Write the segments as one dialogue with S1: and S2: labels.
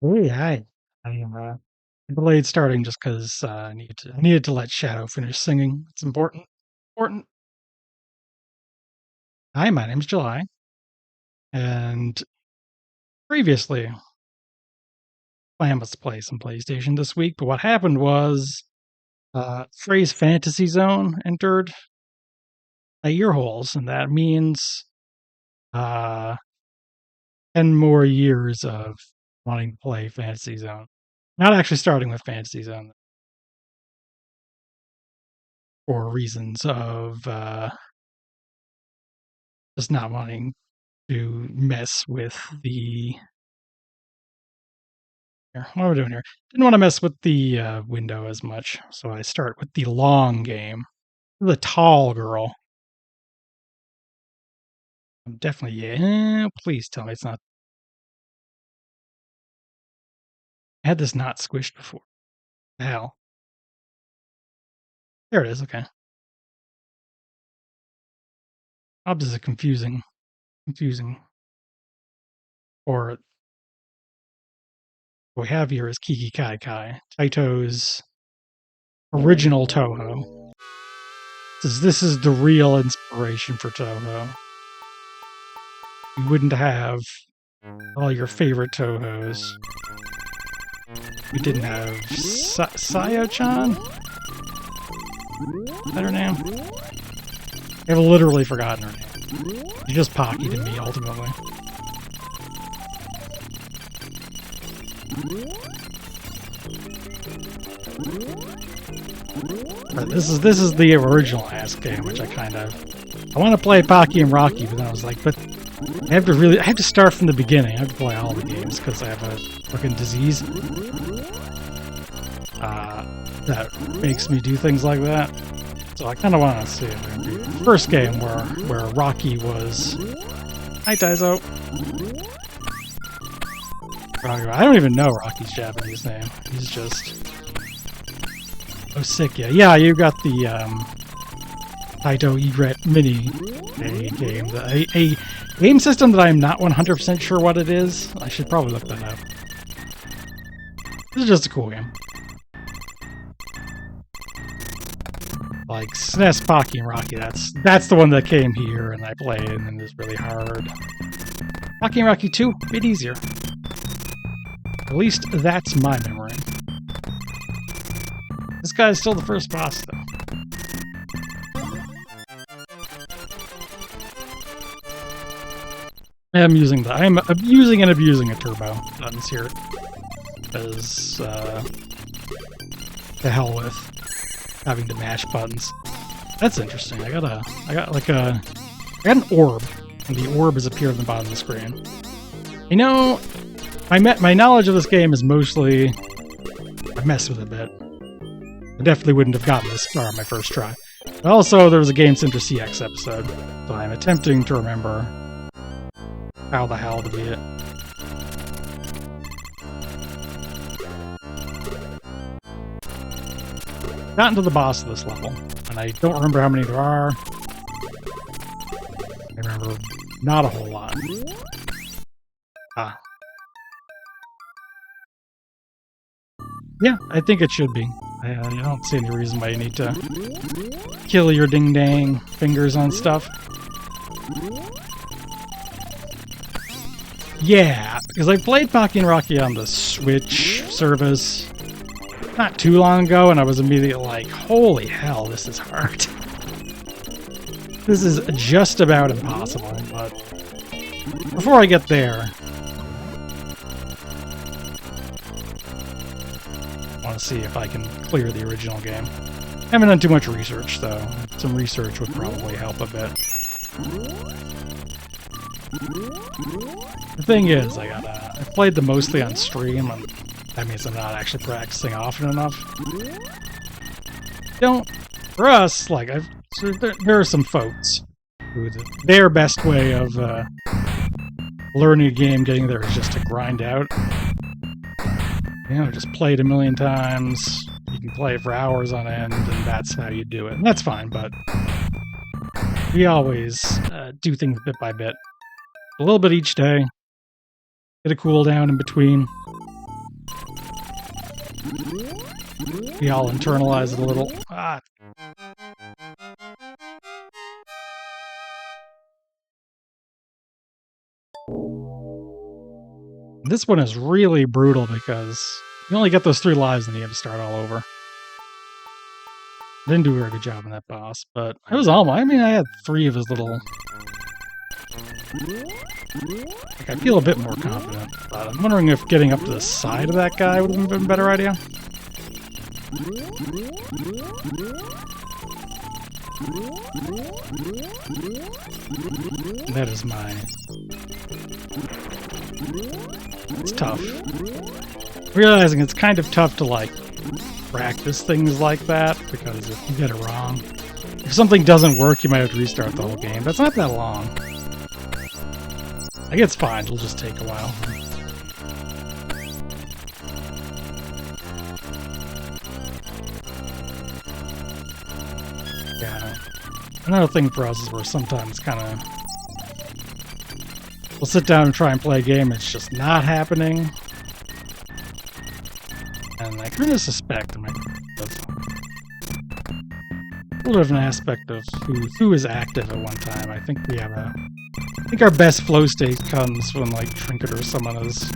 S1: Hey, hi. I delayed starting just because I needed to let Shadow finish singing. It's important. Important. Hi, my name's July, and previously plan was to play some PlayStation this week, but what happened was phrase Fantasy Zone entered my ear holes, and that means uh 10 more years of wanting to play Fantasy Zone. Not actually starting with Fantasy Zone for reasons of just not wanting to mess with the here, what are we doing here? Didn't want to mess with the window as much, so I start with the long game. The tall girl. I'm definitely please tell me it's not. I had this not squished before. The hell, there it is. Okay, Obs is a confusing. Or what we have here is Kikikaikai, Taito's original Toho. This is the real inspiration for Toho. You wouldn't have all your favorite Tohos. We didn't have Sayo-chan? Is that her name? I've literally forgotten her name. She just pocketed me, ultimately. But this is the original ass game, which I want to play Pocky and Rocky, but then I was like, but I have to start from the beginning. I have to play all the games because I have a fucking disease that makes me do things like that. So I kind of want to see the first game where Rocky was. Hi, Taizo. I don't even know Rocky's Japanese name. He's just Osika. Yeah, you got the Taito Egret Mini game. A game system that I'm not 100% sure what it is. I should probably look that up. This is just a cool game. Like SNES Pocky and Rocky, that's the one that came here and I played and it was really hard. Pocky and Rocky 2, a bit easier. At least that's my memory. This guy's still the first boss, though. I'm using and abusing a turbo buttons here. Because, the hell with having to mash buttons. That's interesting. I got an orb, and the orb has appeared on the bottom of the screen. You know, my knowledge of this game is mostly I messed with it a bit. I definitely wouldn't have gotten this far on my first try. But also, there was a Game Center CX episode, so I'm attempting to remember how the hell to beat it. Gotten to the boss of this level, and I don't remember how many there are. I remember not a whole lot. Yeah, I think it should be. I don't see any reason why you need to kill your ding-dang fingers on stuff. Yeah, because I played Pocky and Rocky on the Switch service not too long ago, and I was immediately like, holy hell, this is hard. This is just about impossible, but before I get there, I want to see if I can clear the original game. I haven't done too much research, though. Some research would probably help a bit. The thing is, I played them mostly on stream, and that means I'm not actually practicing often enough. For us, there are some folks who their best way of learning a game, getting there, is just to grind out. You know, just play it a million times. You can play it for hours on end, and that's how you do it. And that's fine, but we always do things bit by bit. A little bit each day. Get a cooldown in between. We all internalize it a little. Ah. This one is really brutal because you only get those 3 lives and you have to start all over. Didn't do a very good job on that boss, but it was almost. I mean, I had 3 of his little. Like, I feel a bit more confident, but I'm wondering if getting up to the side of that guy would have been a better idea. That is mine. It's tough. Realizing it's kind of tough to, like, practice things like that, because if you get it wrong, if something doesn't work, you might have to restart the whole game, but it's not that long. I guess it's fine, it'll just take a while. Yeah. Another thing for us is we're sometimes kind of... We'll sit down and try and play a game, it's just not happening. And I kind of suspect it might be a little different aspect of who is active at one time. I think we have a... I think our best flow state comes when, like, Trinket or someone is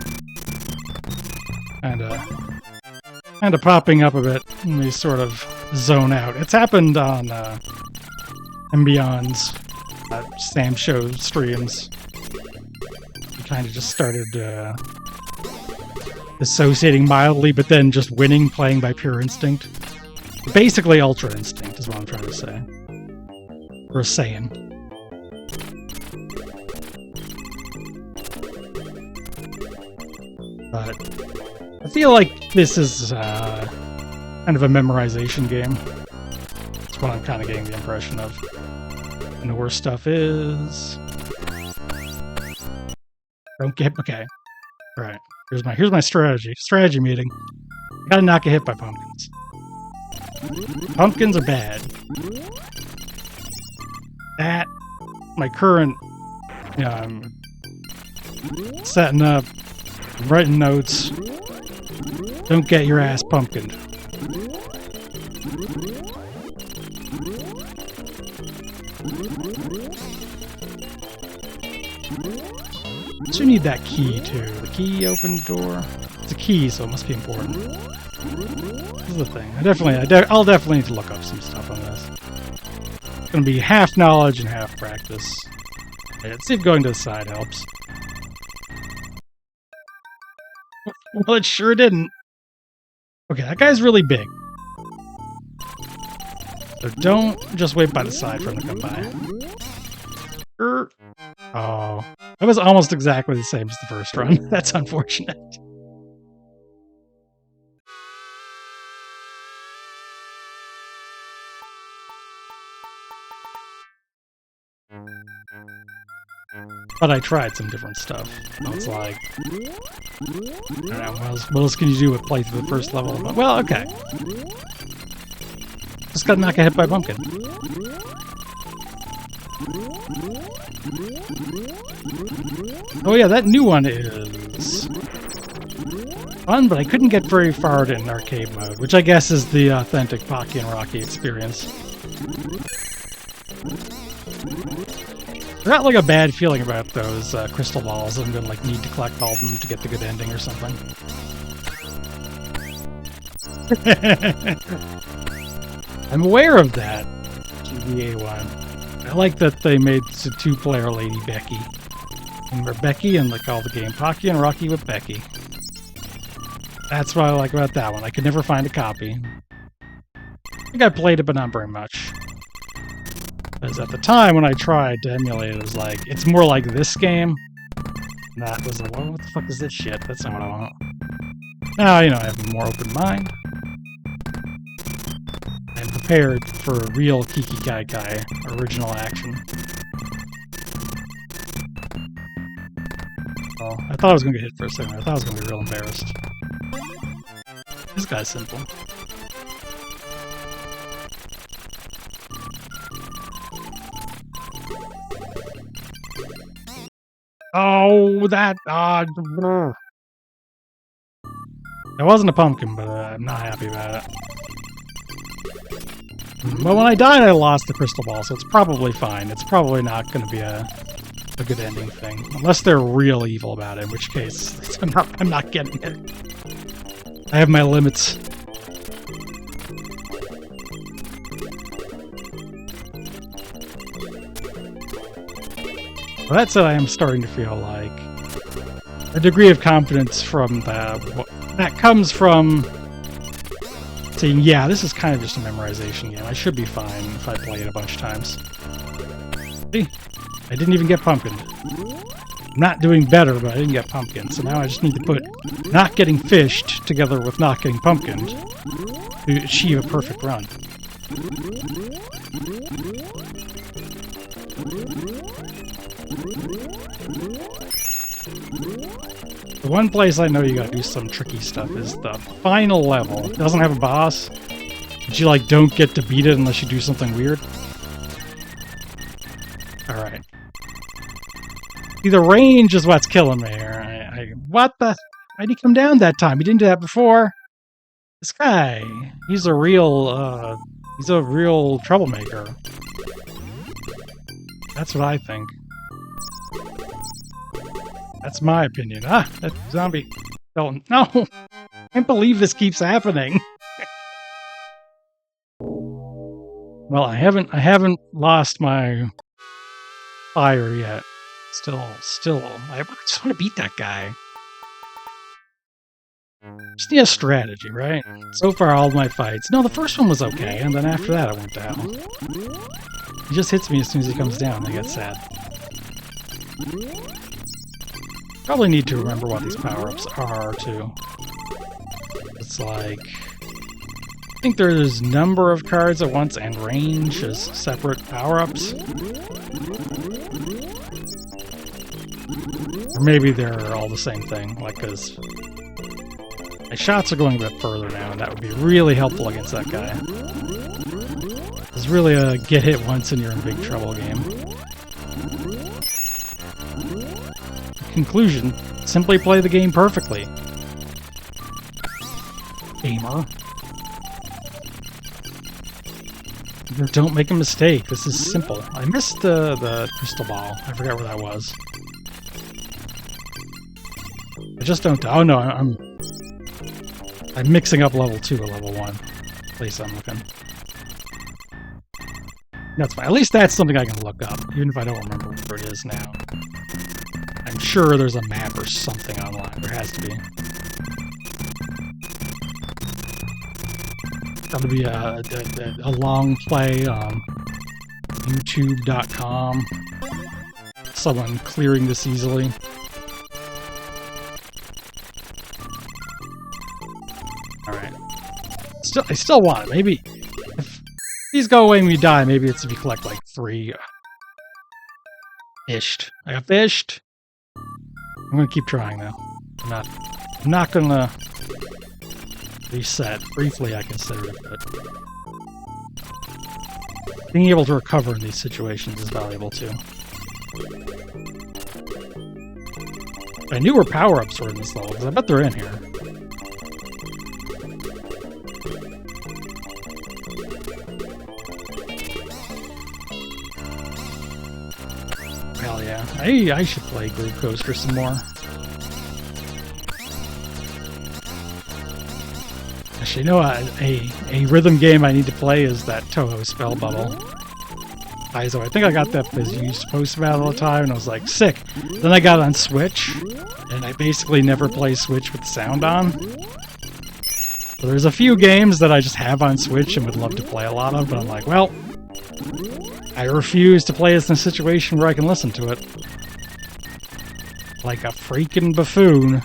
S1: kind of popping up a bit and we sort of zone out. It's happened on Beyond's Sam Show streams. We kind of just started associating mildly, but then just winning, playing by pure instinct. Basically, Ultra Instinct is what I'm trying to say. Or saying. But I feel like this is kind of a memorization game. That's what I'm kind of getting the impression of. And the worst stuff is... Don't get... Okay. Alright. Here's my strategy. Strategy meeting. Gotta not get hit by pumpkins. Pumpkins are bad. That... My current... I'm setting up... writing notes. Don't get your ass pumpkined. So you need that key too. The key opened door. It's a key, so it must be important. This is the thing. I'll definitely need to look up some stuff on this. It's gonna be half knowledge and half practice. Okay, let's see if going to the side helps. Well, it sure didn't. Okay, that guy's really big. So don't just wait by the side for him to come by. Oh, that was almost exactly the same as the first run. That's unfortunate. But I tried some different stuff. It's like, I don't know, what else can you do but play through the first level? But, well, okay. Just gotta not get hit by a pumpkin. Oh yeah, that new one is fun, but I couldn't get very far in arcade mode, which I guess is the authentic Pocky and Rocky experience. I got like a bad feeling about those crystal balls. I'm gonna like need to collect all of them to get the good ending or something. I'm aware of that GBA one. I like that they made the 2-player Lady Becky. Remember Becky and like all the game Pocky and Rocky with Becky. That's what I like about that one. I could never find a copy. I think I played it, but not very much. Because at the time when I tried to emulate it, it was like, it's more like this game. And that was like, what the fuck is this shit? That's not what I want. Now, you know, I have a more open mind. I'm prepared for real Kikikaikai original action. Well, I thought I was going to get hit for a second. I thought I was going to be real embarrassed. This guy's simple. Oh, that... It wasn't a pumpkin, but I'm not happy about it. But when I died, I lost the crystal ball, so it's probably fine. It's probably not going to be a good ending thing, unless they're real evil about it. In which case, I'm not getting it. I have my limits. Well, that said, I am starting to feel like a degree of confidence from that comes from saying, yeah, this is kind of just a memorization game. I should be fine if I play it a bunch of times. See? I didn't even get pumpkin. I'm not doing better, but I didn't get pumpkin. So now I just need to put not getting fished together with not getting pumpkin to achieve a perfect run. The one place I know you gotta do some tricky stuff is the final level. It doesn't have a boss, but you like don't get to beat it unless you do something weird. Alright. See, the range is what's killing me here. What the? Why'd he come down that time? He didn't do that before. This guy, he's a real troublemaker. That's what I think. That's my opinion. Ah, that zombie. No, I can't believe this keeps happening. Well, I haven't lost my fire yet. Still, I just want to beat that guy. Just need a strategy, right? So far, all of my fights. No, the first one was okay, and then after that, I went down. He just hits me as soon as he comes down. I get sad. Probably need to remember what these power-ups are, too. It's like... I think there's number of cards at once and range as separate power-ups. Or maybe they're all the same thing, like, because my shots are going a bit further now, and that would be really helpful against that guy. It's really a get hit once and you're in big trouble game. Conclusion, simply play the game perfectly. Gamer. Don't make a mistake. This is simple. I missed the crystal ball. I forgot where that was. I just don't... Oh no, I'm mixing up level 2 with level 1. At least I'm looking. That's fine. At least that's something I can look up, even if I don't remember where it is now. I'm sure there's a map or something online. There has to be. That'll be a long play on YouTube.com. Someone clearing this easily. Alright. I still want it. Maybe if these go away when you die, maybe it's if you collect like 3. Fished. I got fished. I'm gonna keep trying though. I'm not gonna reset. Briefly I consider it, but being able to recover in these situations is valuable too. I knew where power-ups were in this level, because I bet they're in here. Hell yeah. I should play Groove Coaster some more. Actually, you know what? A rhythm game I need to play is that Toho Spell Bubble. I think I got that because you used to post about it all the time, and I was like, sick. Then I got it on Switch, and I basically never play Switch with the sound on. So there's a few games that I just have on Switch and would love to play a lot of, but I'm like, well, I refuse to play this in a situation where I can listen to it. Like a freaking buffoon.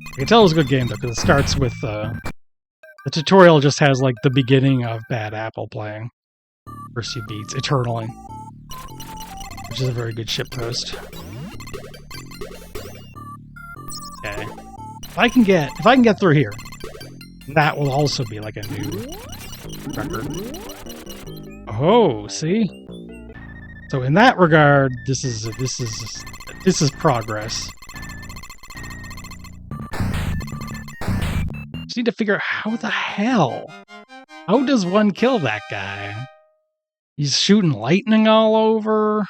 S1: I can tell it was a good game though, because it starts with the tutorial just has like the beginning of Bad Apple playing. First few beats, eternally. Which is a very good shitpost. Okay. If I can get through here, that will also be like a new record. Oh, see? So in that regard, this is progress. Just need to figure out how the hell. How does one kill that guy? He's shooting lightning all over.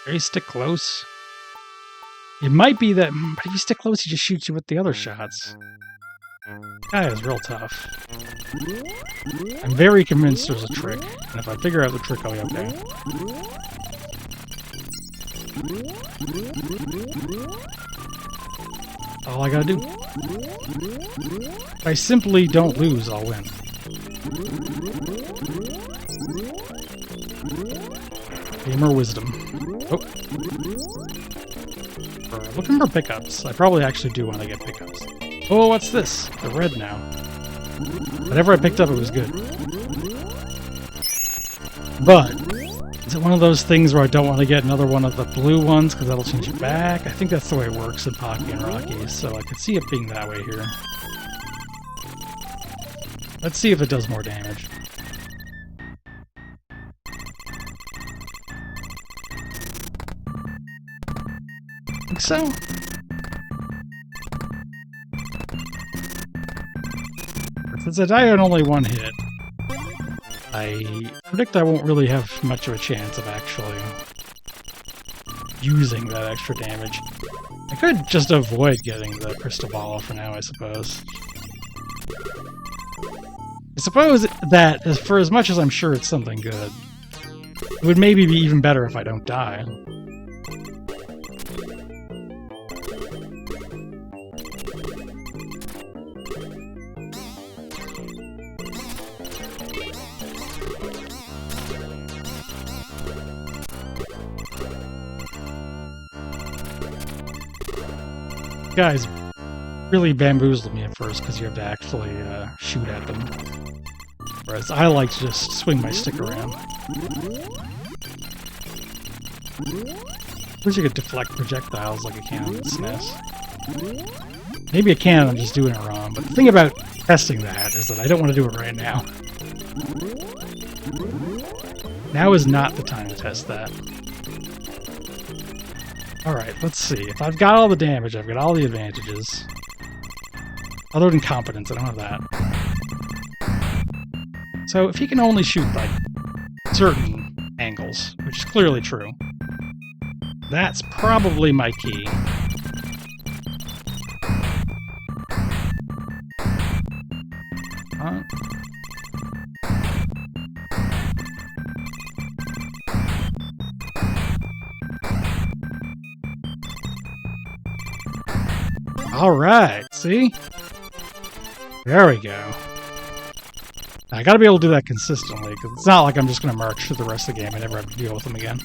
S1: Very stick close. It might be that, but if you stick close, he just shoots you with the other shots. Guy is real tough. I'm very convinced there's a trick, and if I figure out the trick, I'll be okay. All I gotta do. If I simply don't lose, I'll win. Gamer wisdom. Oh. Looking for pickups. I probably actually do want to get pickups. Oh, what's this? The red now. Whatever I picked up, it was good. But, is it one of those things where I don't want to get another one of the blue ones because that'll change it back? I think that's the way it works in Pocky and Rocky, so I could see it being that way here. Let's see if it does more damage. I think so. Since I die on only one hit, I predict I won't really have much of a chance of actually using that extra damage. I could just avoid getting the crystal ball for now, I suppose. I suppose that, for as much as I'm sure it's something good, it would maybe be even better if I don't die. Guys really bamboozled me at first because you have to actually shoot at them. Whereas I like to just swing my stick around. I wish you could deflect projectiles like a can in the SNES. Maybe I can, I'm just doing it wrong. But the thing about testing that is that I don't want to do it right now. Now is not the time to test that. Alright, let's see. If I've got all the damage, I've got all the advantages. Other than competence, I don't have that. So if he can only shoot, like, certain angles, which is clearly true, that's probably my key. Alright, see? There we go. I gotta be able to do that consistently, because it's not like I'm just gonna march through the rest of the game and never have to deal with them again.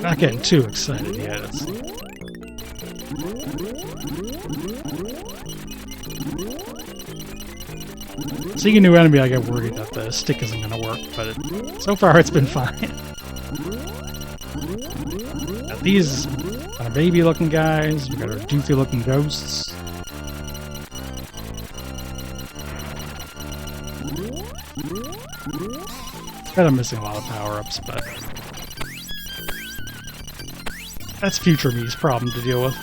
S1: Not getting too excited yet. Seeing a new enemy, I get worried that the stick isn't going to work, but so far it's been fine. Got these kind of baby-looking guys. We got our doofy-looking ghosts. Bet I'm missing a lot of power-ups, but that's future me's problem to deal with.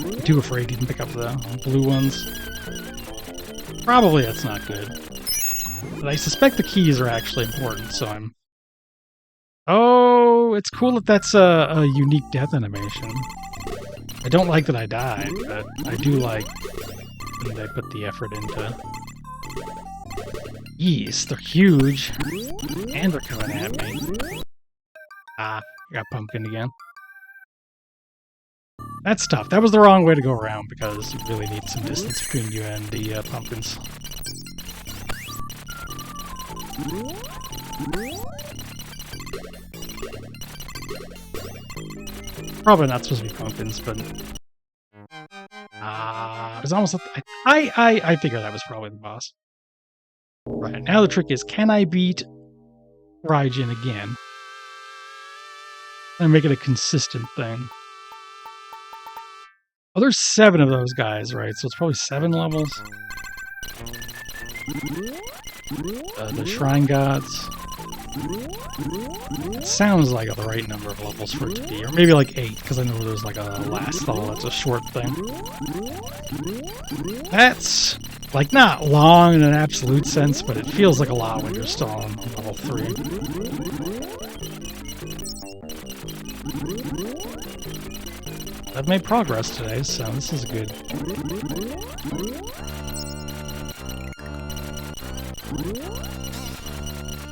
S1: I'm too afraid to even pick up the blue ones. Probably that's not good. But I suspect the keys are actually important, so I'm... Oh, it's cool that that's a unique death animation. I don't like that I died, but I do like when they put the effort into... Yeast, they're huge. And they're coming at me. Ah, I got pumpkin again. That's tough. That was the wrong way to go around, because you really need some distance between you and the pumpkins. Probably not supposed to be pumpkins, but... it was almost... I figured that was probably the boss. Right, now the trick is, can I beat Raijin again? And make it a consistent thing. Oh, there's 7 of those guys, right? So it's probably 7 levels. The Shrine Gods. It sounds like the right number of levels for it to be. Or maybe like 8, because I know there's like a last level that's a short thing. That's, like, not long in an absolute sense, but it feels like a lot when you're still on level 3. I've made progress today, so this is good.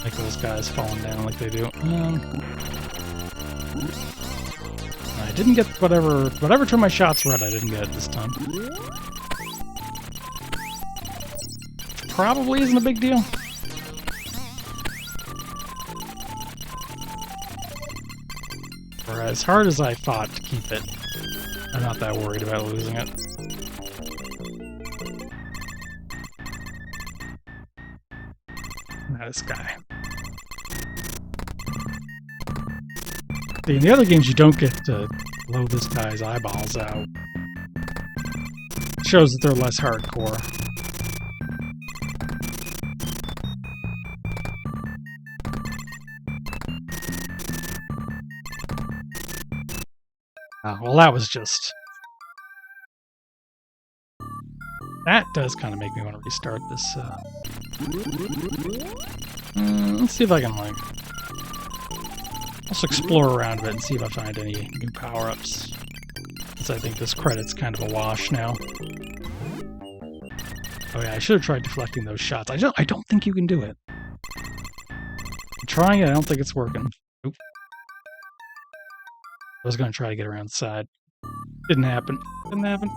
S1: Like those guys falling down like they do. I didn't get whatever turned my shots red, I didn't get it this time. Probably isn't a big deal. For as hard as I fought to keep it, I'm not that worried about losing it. Now this guy. See, in the other games you don't get to blow this guy's eyeballs out. It shows that they're less hardcore. Well, that was just... That does kind of make me want to restart this. Let's see if I can, like... Let's explore around a bit and see if I find any new power-ups. Since I think this credit's kind of a wash now. Oh yeah, I should have tried deflecting those shots. I don't think you can do it. I'm trying it, I don't think it's working. Oop. I was going to try to get around the side. Didn't happen. Didn't happen.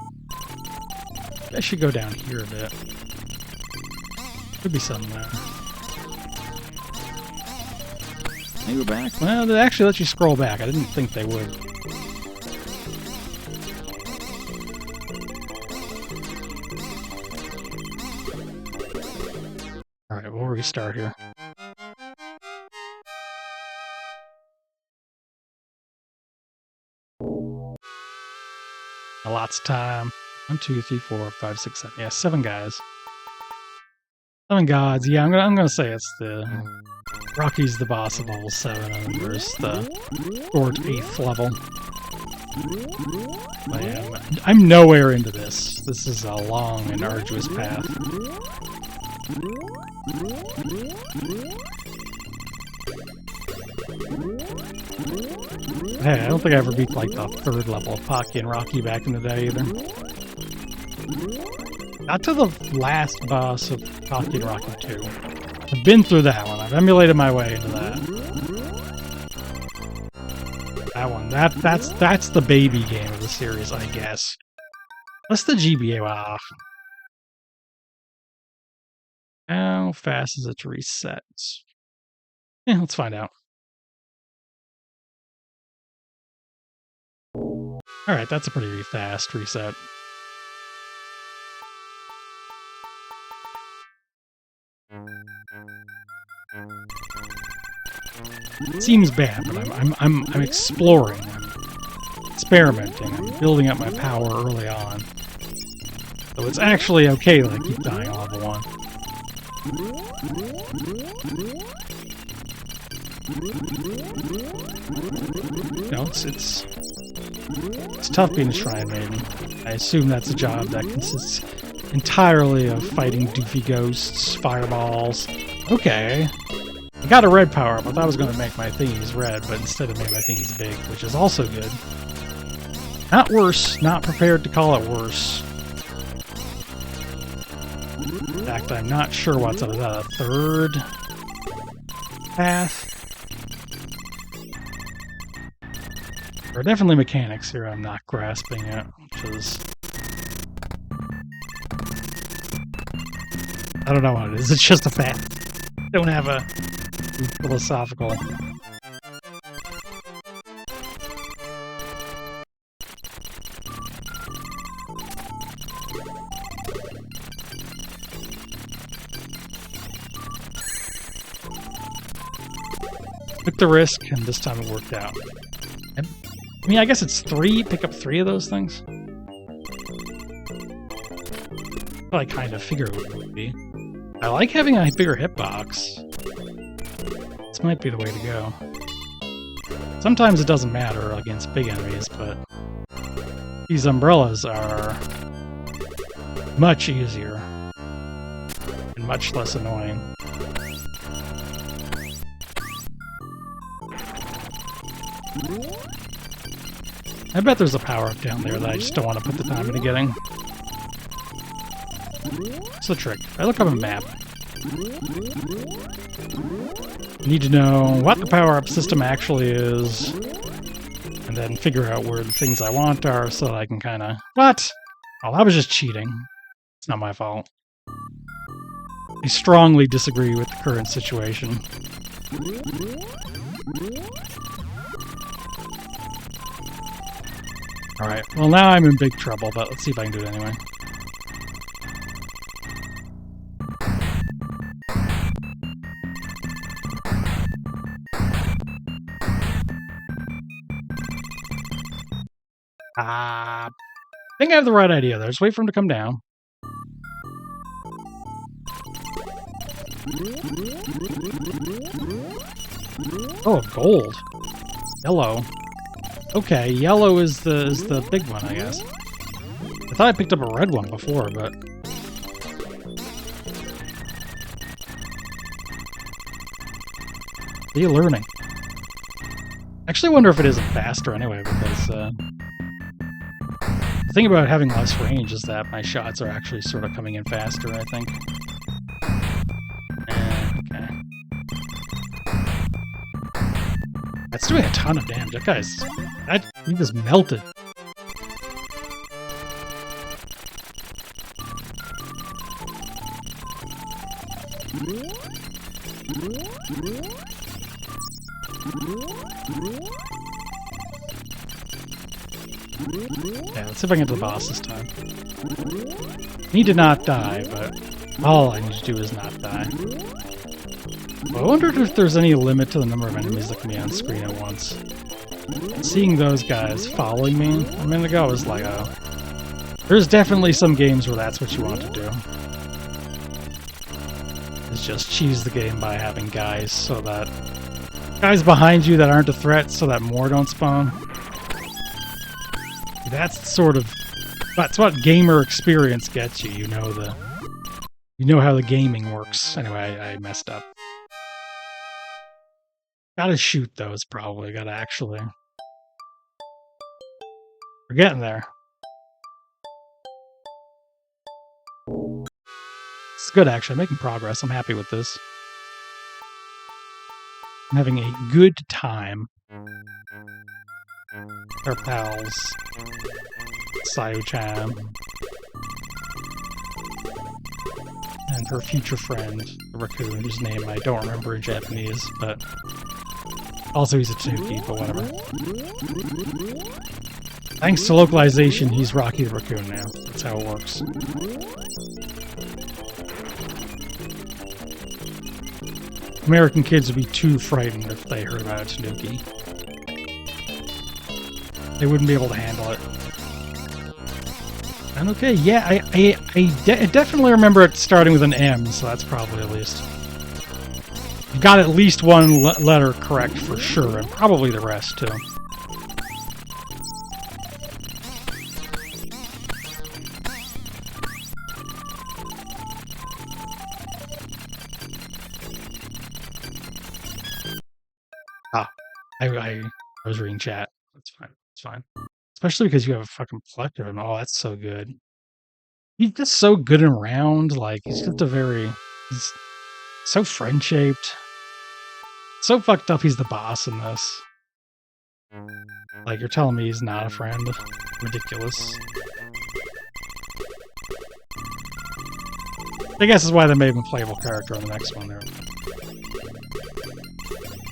S1: I should go down here a bit. Could be something there. Can you go back? Well, they actually let you scroll back. I didn't think they would. Alright, we'll restart here. Lots of time. 1, 2, 3, 4, 5, 6, 7. Yeah, 7 guys. 7 gods. Yeah, I'm gonna say it's the Rocky's the boss of level 7, and there's the short 8th level. I'm nowhere into this. This is a long and arduous path. Hey, I don't think I ever beat like the 3rd level of Pocky and Rocky back in the day either. Not to the last boss of Pocky and Rocky 2. I've been through that one. I've emulated my way into that. That one. That's the baby game of the series, I guess. What's the GBA? Wow. How fast is it to reset? Yeah, let's find out. Alright, that's a pretty fast reset. It seems bad, but I'm exploring, I'm experimenting, I'm building up my power early on. So it's actually okay that I keep dying on level 1. No, it's tough being a Shrine Maiden. I assume that's a job that consists entirely of fighting doofy ghosts, fireballs. Okay. I got a red power-up. I thought I was going to make my thingies red, but instead it made my thingies big, which is also good. Not worse. Not prepared to call it worse. In fact, I'm not sure what's up. Is that a 3rd path? There are definitely mechanics here I'm not grasping yet, which is... I don't know what it is, it's just a fact. Don't have a philosophical... took the risk, and this time it worked out. I mean, I guess it's 3. Pick up 3 of those things. I kind of figure it would be. I like having a bigger hitbox. This might be the way to go. Sometimes it doesn't matter against big enemies, but these umbrellas are much easier and much less annoying. I bet there's a power-up down there that I just don't want to put the time into getting. What's the trick? If I look up a map, I need to know what the power-up system actually is, and then figure out where the things I want are so that I can kind of... What? Oh, that was just cheating. It's not my fault. I strongly disagree with the current situation. Alright, well now I'm in big trouble, but let's see if I can do it anyway. I think I have the right idea there. Just wait for him to come down. Oh, gold. Yellow. Okay, yellow is the big one, I guess. I thought I picked up a red one before, but... What are you learning? I actually wonder if it isn't faster anyway, because the thing about having less range is that my shots are actually sort of coming in faster, I think. Okay. That's doing a ton of damage. That guy's... he just melted. Yeah, let's see if I can get to the boss this time. Need to not die, but all I need to do is not die. I wonder if there's any limit to the number of enemies that can be on screen at once. Seeing those guys following me a minute ago was like, oh. There's definitely some games where that's what you want to do. Is just cheese the game by having guys so that... Guys behind you that aren't a threat so that more don't spawn. That's sort of... That's what gamer experience gets you. You know how the gaming works. Anyway, I messed up. Gotta shoot those, probably. Gotta actually... We're getting there. It's good, actually. I'm making progress. I'm happy with this. I'm having a good time. Our pals. Sayu-chan. And her future friend, the raccoon, whose name I don't remember in Japanese, but... Also, he's a Tanuki, but whatever. Thanks to localization, he's Rocky the Raccoon now. That's how it works. American kids would be too frightened if they heard about a Tanuki. They wouldn't be able to handle it. And okay, yeah, I definitely remember it starting with an M, so that's probably at least... You got at least one letter correct for sure, and probably the rest, too. I was reading chat. That's fine. It's fine. Especially because you have a fucking plush of him. Oh, that's so good. He's just so good and round. Like, he's just he's so friend-shaped. So fucked up he's the boss in this. Like, you're telling me he's not a friend? Ridiculous. I guess is why they made him a playable character on the next one there.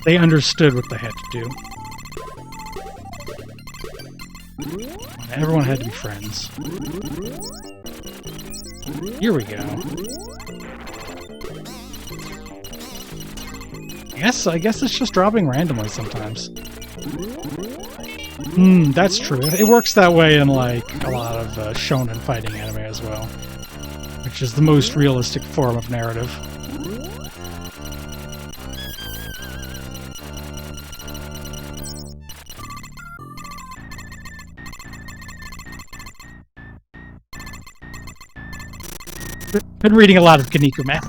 S1: They understood what they had to do. Everyone had to be friends. Here we go. I guess it's just dropping randomly sometimes. That's true. It works that way in like a lot of shonen fighting anime as well, which is the most realistic form of narrative. Been reading a lot of Kinnikuman.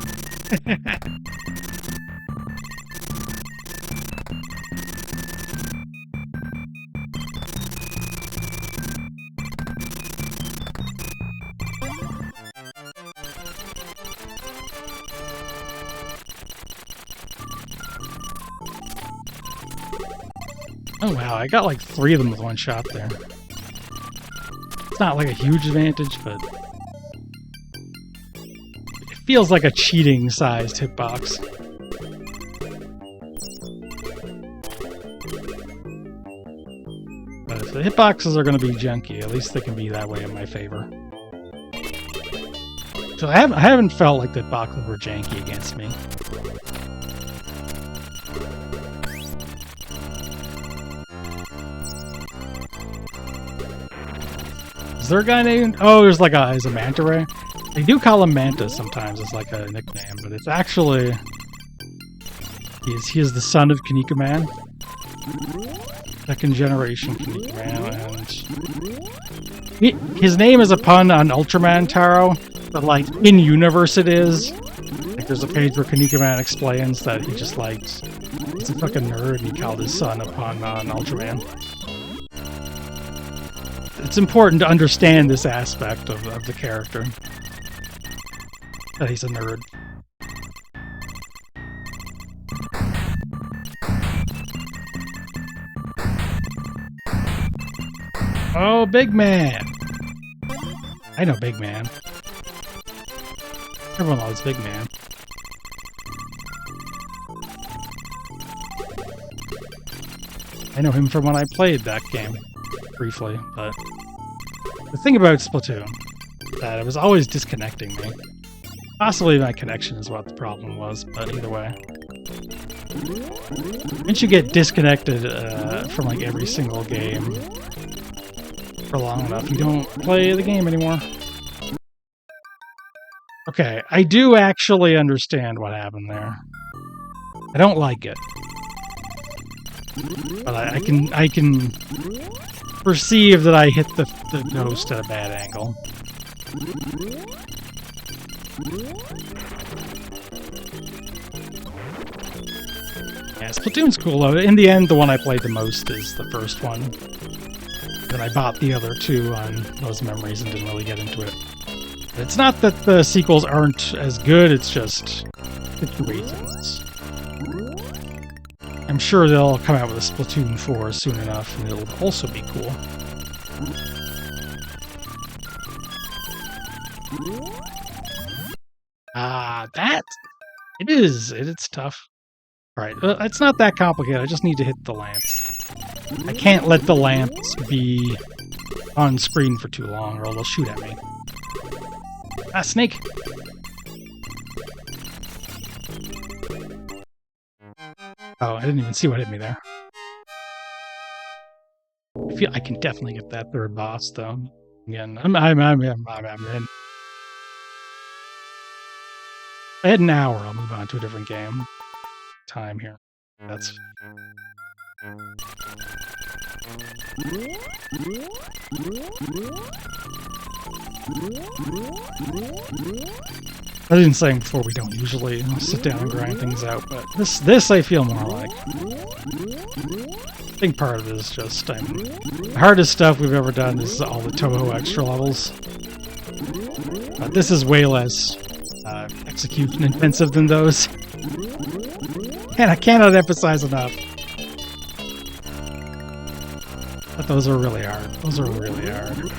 S1: Oh wow, I got like 3 of them with one shot there. It's not like a huge advantage, but it feels like a cheating-sized hitbox. But if the hitboxes are going to be junky, at least they can be that way in my favor. So I haven't felt like the hitboxes were janky against me. Is there a guy named... Oh, there's like a manta ray. They do call him Mantis sometimes as like a nickname, but it's actually... He is the son of Kinnikuman. Second generation Kinnikuman, and... His name is a pun on Ultraman Taro, but like, in-universe it is. Like, there's a page where Kinnikuman explains that he just likes... He's a fucking nerd, and he called his son a pun on Ultraman. It's important to understand this aspect of the character. That he's a nerd. Oh, Big Man! I know Big Man. Everyone loves Big Man. I know him from when I played that game. Briefly, but the thing about Splatoon is that it was always disconnecting me. Possibly my connection is what the problem was, but either way. Once you get disconnected from like every single game for long enough, you don't play the game anymore. Okay, I do actually understand what happened there. I don't like it. But I can perceive that I hit the ghost at a bad angle. Yeah, Splatoon's cool though. In the end, the one I played the most is the first one. Then I bought the other 2 on those memories and didn't really get into it. But it's not that the sequels aren't as good, it's just situations. I'm sure they'll come out with a Splatoon 4 soon enough, and it'll also be cool. It's tough. Alright, it's not that complicated, I just need to hit the lamps. I can't let the lamps be on screen for too long, or they'll shoot at me. Ah, snake! Oh, I didn't even see what hit me there. I feel I can definitely get that 3rd boss though. Again, I'm in. If I had an hour, I'll move on to a different game. Time here. That's... I didn't say before we don't usually sit down and grind things out, but this I feel more like. I think part of it is just, the hardest stuff we've ever done is all the Toho extra levels. But this is way less execution intensive than those. And I cannot emphasize enough that those are really hard. Those are really hard.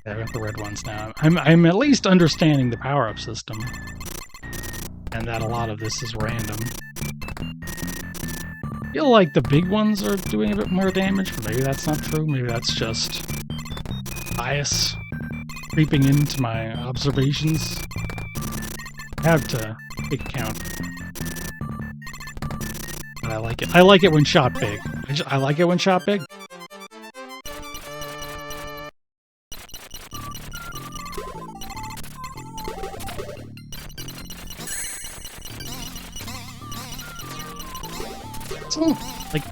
S1: Yeah, I got the red ones now. I'm at least understanding the power-up system. And that a lot of this is random. I feel like the big ones are doing a bit more damage, but maybe that's not true. Maybe that's just bias creeping into my observations. I have to take account. But I like it. I like it when shot big. I like it when shot big. So, like,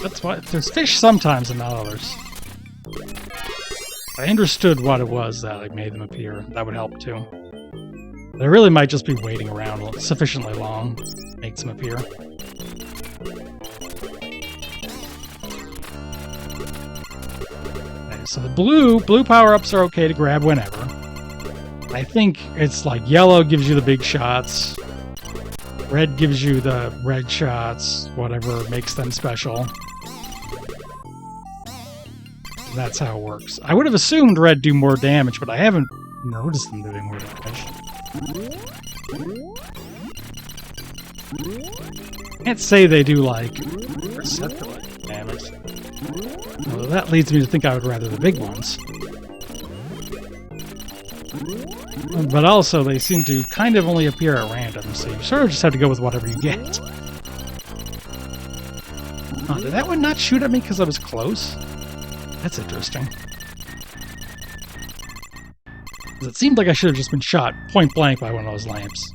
S1: that's why there's fish sometimes and not others. I understood what it was that like made them appear. That would help too. But I really might just be waiting around sufficiently long to make them appear. Okay, so the blue power-ups are okay to grab whenever. I think it's like yellow gives you the big shots. Red gives you the red shots, whatever makes them special. That's how it works. I would have assumed red do more damage, but I haven't noticed them doing more damage. Can't say they do, like, perceptible damage. Well, that leads me to think I would rather the big ones. But also, they seem to kind of only appear at random, so you sort of just have to go with whatever you get. Oh, did that one not shoot at me because I was close? That's interesting. It seemed like I should have just been shot point blank by one of those lamps.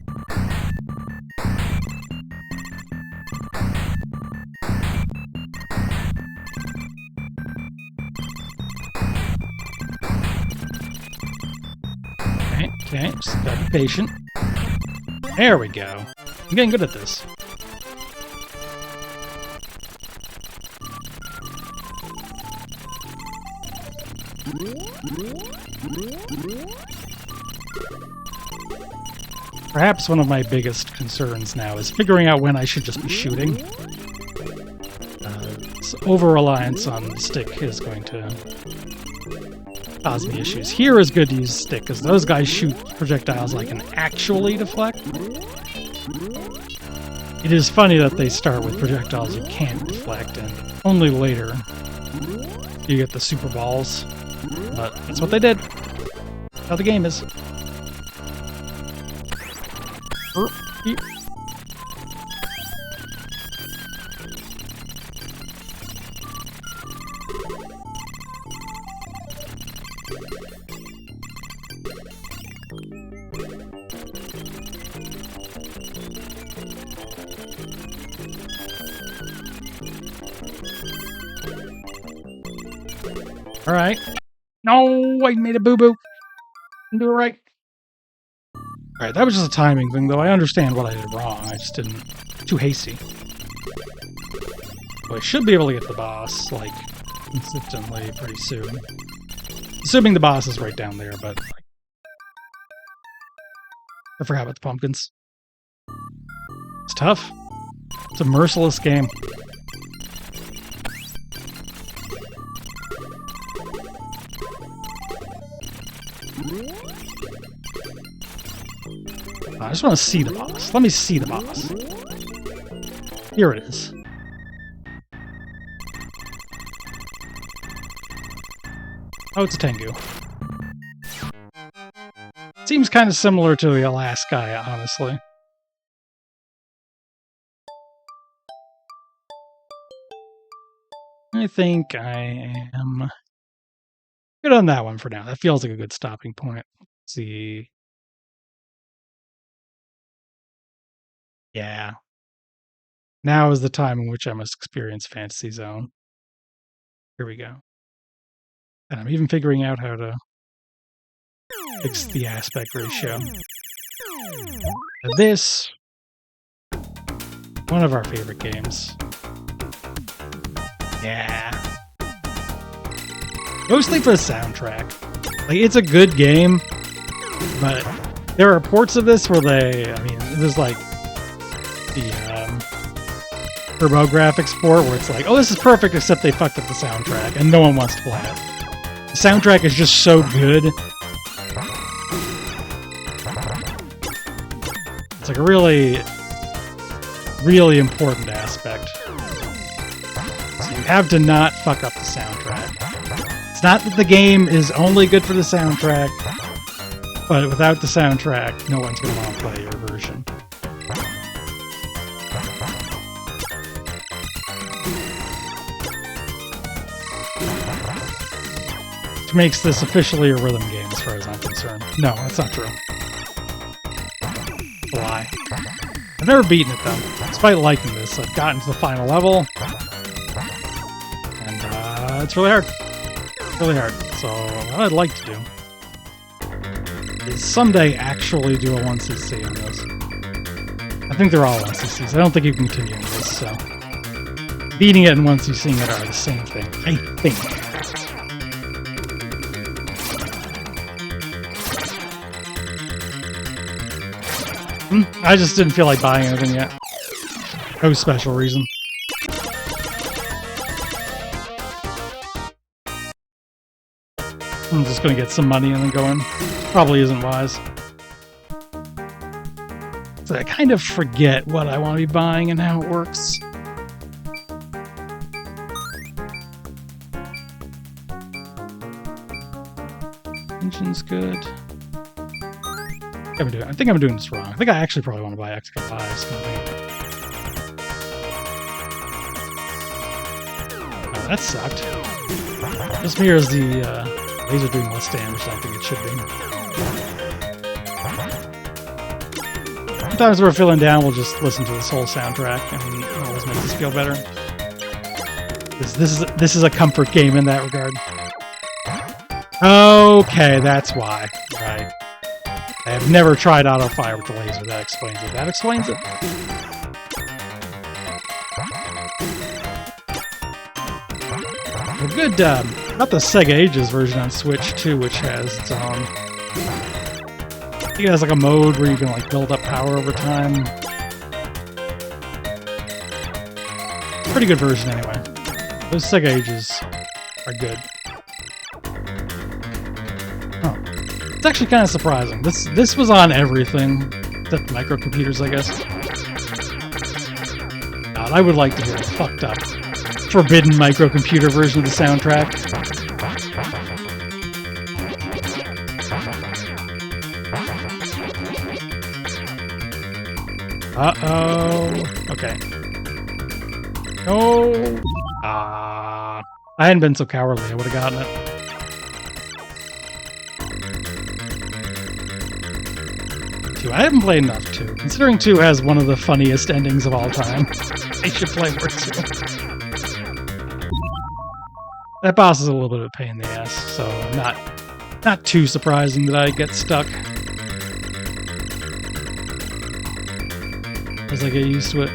S1: Okay, just gotta be patient. There we go. I'm getting good at this. Perhaps one of my biggest concerns now is figuring out when I should just be shooting. Over-reliance on the stick is going to cause me issues. Here is good to use stick, because those guys shoot projectiles I can actually deflect. It is funny that they start with projectiles you can't deflect, and only later you get the super balls. But that's what they did. That's how the game is. Alright. No, I made a boo-boo. Didn't do it right. Alright, that was just a timing thing, though. I understand what I did wrong. I just didn't... Too hasty. So I should be able to get the boss, like, consistently pretty soon. Assuming the boss is right down there, but... Like, I forgot about the pumpkins. It's tough. It's a merciless game. I just want to see the boss. Let me see the boss. Here it is. Oh, it's a Tengu. Seems kind of similar to the last guy, honestly. I think I am good on that one for now. That feels like a good stopping point. Let's see. Yeah. Now is the time in which I must experience Fantasy Zone. Here we go. And I'm even figuring out how to fix the aspect ratio. This, one of our favorite games. Yeah. Mostly for the soundtrack. Like, it's a good game, but there are ports of this where it was like the TurboGrafx port where it's like, oh, this is perfect, except they fucked up the soundtrack, and no one wants to play it. The soundtrack is just so good. It's like a really, really important aspect. So you have to not fuck up the soundtrack. It's not that the game is only good for the soundtrack, but without the soundtrack, no one's going to want to play your version. Which makes this officially a rhythm game as far as I'm concerned. No, that's not true. It's a lie. I've never beaten it though. Despite liking this, I've gotten to the final level. And it's really hard. Really hard. So what I'd like to do is someday actually do a 1cc on this. I think they're all 1cc's. I don't think you can continue in this, so beating it and 1cc'ing it are the same thing, I think. I just didn't feel like buying anything yet. No special reason. I'm just gonna get some money and then go in. Probably isn't wise. So I kind of forget what I want to be buying and how it works. Engine's good. I think I'm doing this wrong. I think I actually probably want to buy extra lives. Oh, that sucked. This mirrors the laser doing less damage than I think it should be. Sometimes we're feeling down, we'll just listen to this whole soundtrack, and it always makes us feel better. This is a comfort game in that regard. Okay, that's why. Right. I have never tried auto fire with the laser. That explains it. That explains it. A good, not the Sega Ages version on Switch too, which has its own. I think it has like a mode where you can like build up power over time. Pretty good version anyway. Those Sega Ages are good. It's actually kind of surprising. This was on everything, except microcomputers, I guess. God, I would like to hear a fucked up, forbidden microcomputer version of the soundtrack. Uh-oh. Okay. No. I hadn't been so cowardly, I would have gotten it. 2. I haven't played enough 2. Considering 2 has one of the funniest endings of all time, I should play more 2. That boss is a little bit of a pain in the ass, so not too surprising that I get stuck. As I get used to it.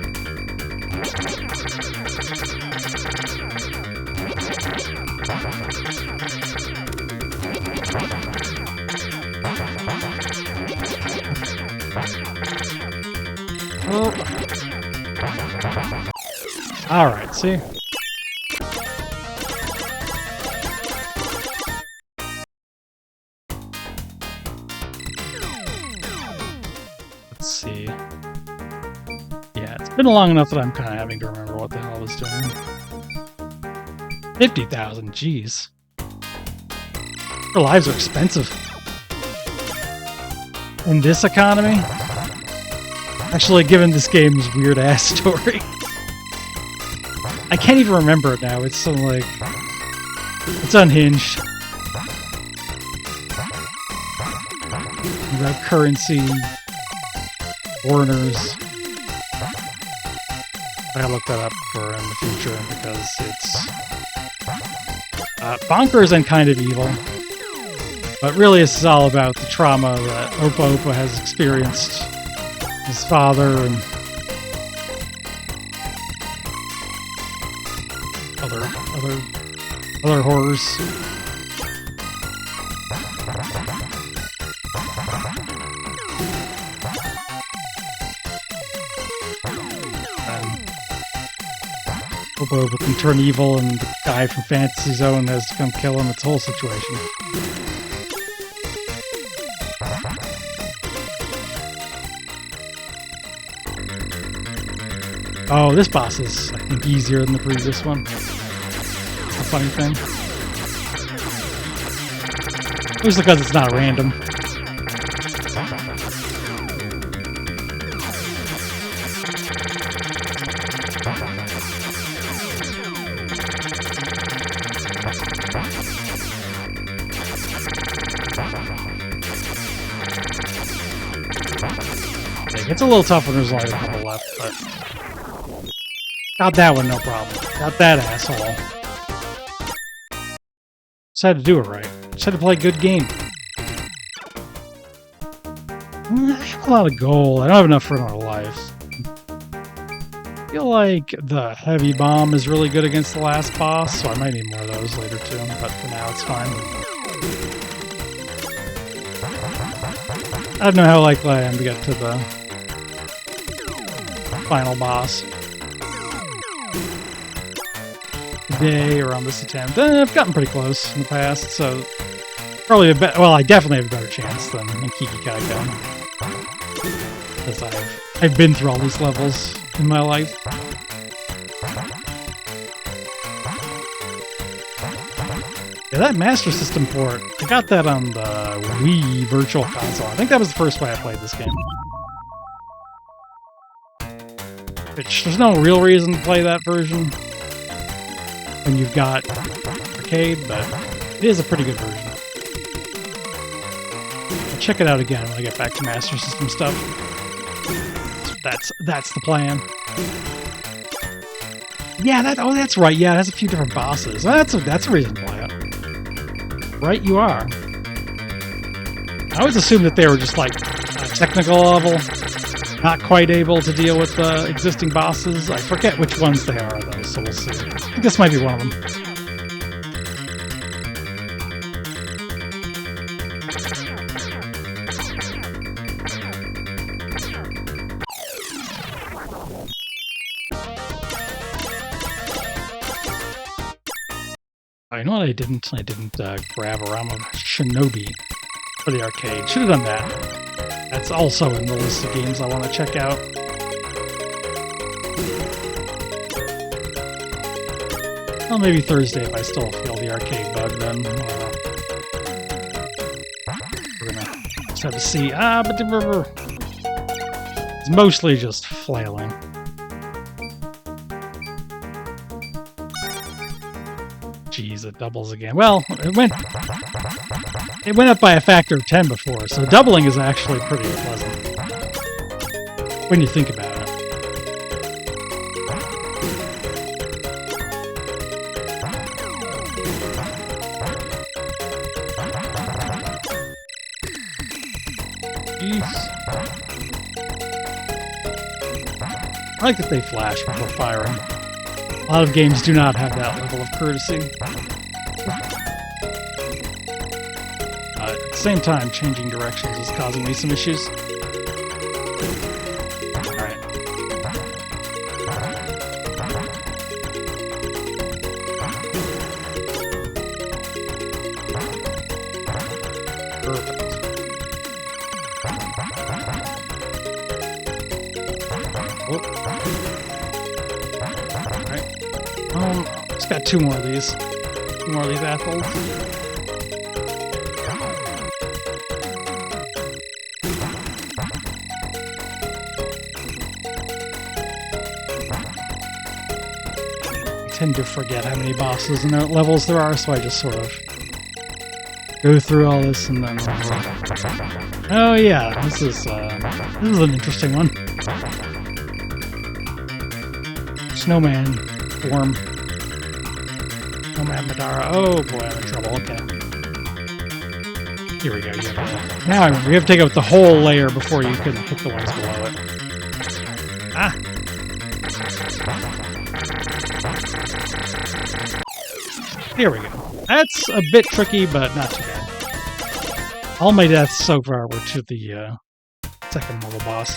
S1: Oh. Alright, see? Let's see. Yeah, it's been long enough that I'm kind of having to remember what the hell I was doing. 50,000, jeez. Our lives are expensive. In this economy? Actually, given this game's weird-ass story. I can't even remember it now. It's so, like... It's unhinged. About currency. Foreigners. I gotta look that up for in the future, because it's... bonkers and kind of evil. But really, this is all about the trauma that Opa Opa has experienced. His father and other horrors. Bobo can turn evil, and the guy from Fantasy Zone has to come kill him. It's a whole situation. Oh, this boss is, I think, easier than the previous one. That's a funny thing. Just because it's not random. It's a little tough when there's only a couple left, but got that one, no problem. Got that asshole. Just had to do it right. Just had to play a good game. I have a lot of gold. I don't have enough for another life. I feel like the heavy bomb is really good against the last boss, so I might need more of those later too, but for now it's fine. I don't know how likely I am to get to the final boss today or on this attempt. I've gotten pretty close in the past, so probably a better. Well, I definitely have a better chance than in Kikikaikai because I've been through all these levels in my life. Yeah, that Master System port, I got that on the Wii Virtual Console. I think that was the first way I played this game. Which, there's no real reason to play that version when you've got arcade, but it is a pretty good version. I'll check it out again when I get back to Master System stuff. So that's the plan. Yeah, that's right. Yeah, it has a few different bosses. That's a reason to play it. Right, you are. I always assumed that they were just like a technical level, not quite able to deal with the existing bosses. I forget which ones they are, though, so we'll see. I think this might be one of them. You know what I didn't? I didn't grab a ROM of Shinobi for the arcade. Should have done that. That's also in the list of games I want to check out. Well, maybe Thursday if I still feel the arcade bug, then. We're gonna just have to see. But it's mostly just flailing. Jeez, it doubles again. Well, it went up by a factor of 10 before, so doubling is actually pretty pleasant when you think about it. Jeez. I like that they flash before firing. A lot of games do not have that level of courtesy. At the same time, changing directions is causing me some issues. Alright. Perfect. Just got two more of these. Two more of these assholes. I tend to forget how many bosses and levels there are, so I just sort of go through all this and then. Oh yeah, this is an interesting one. Snowman form. Snowman Madara. Oh boy, I'm in trouble. Okay. Here we go. Now I remember. You have to take out the whole layer before you can hit the ones below it. Ah! Here we go. That's a bit tricky, but not too bad. All my deaths so far were to the second level boss.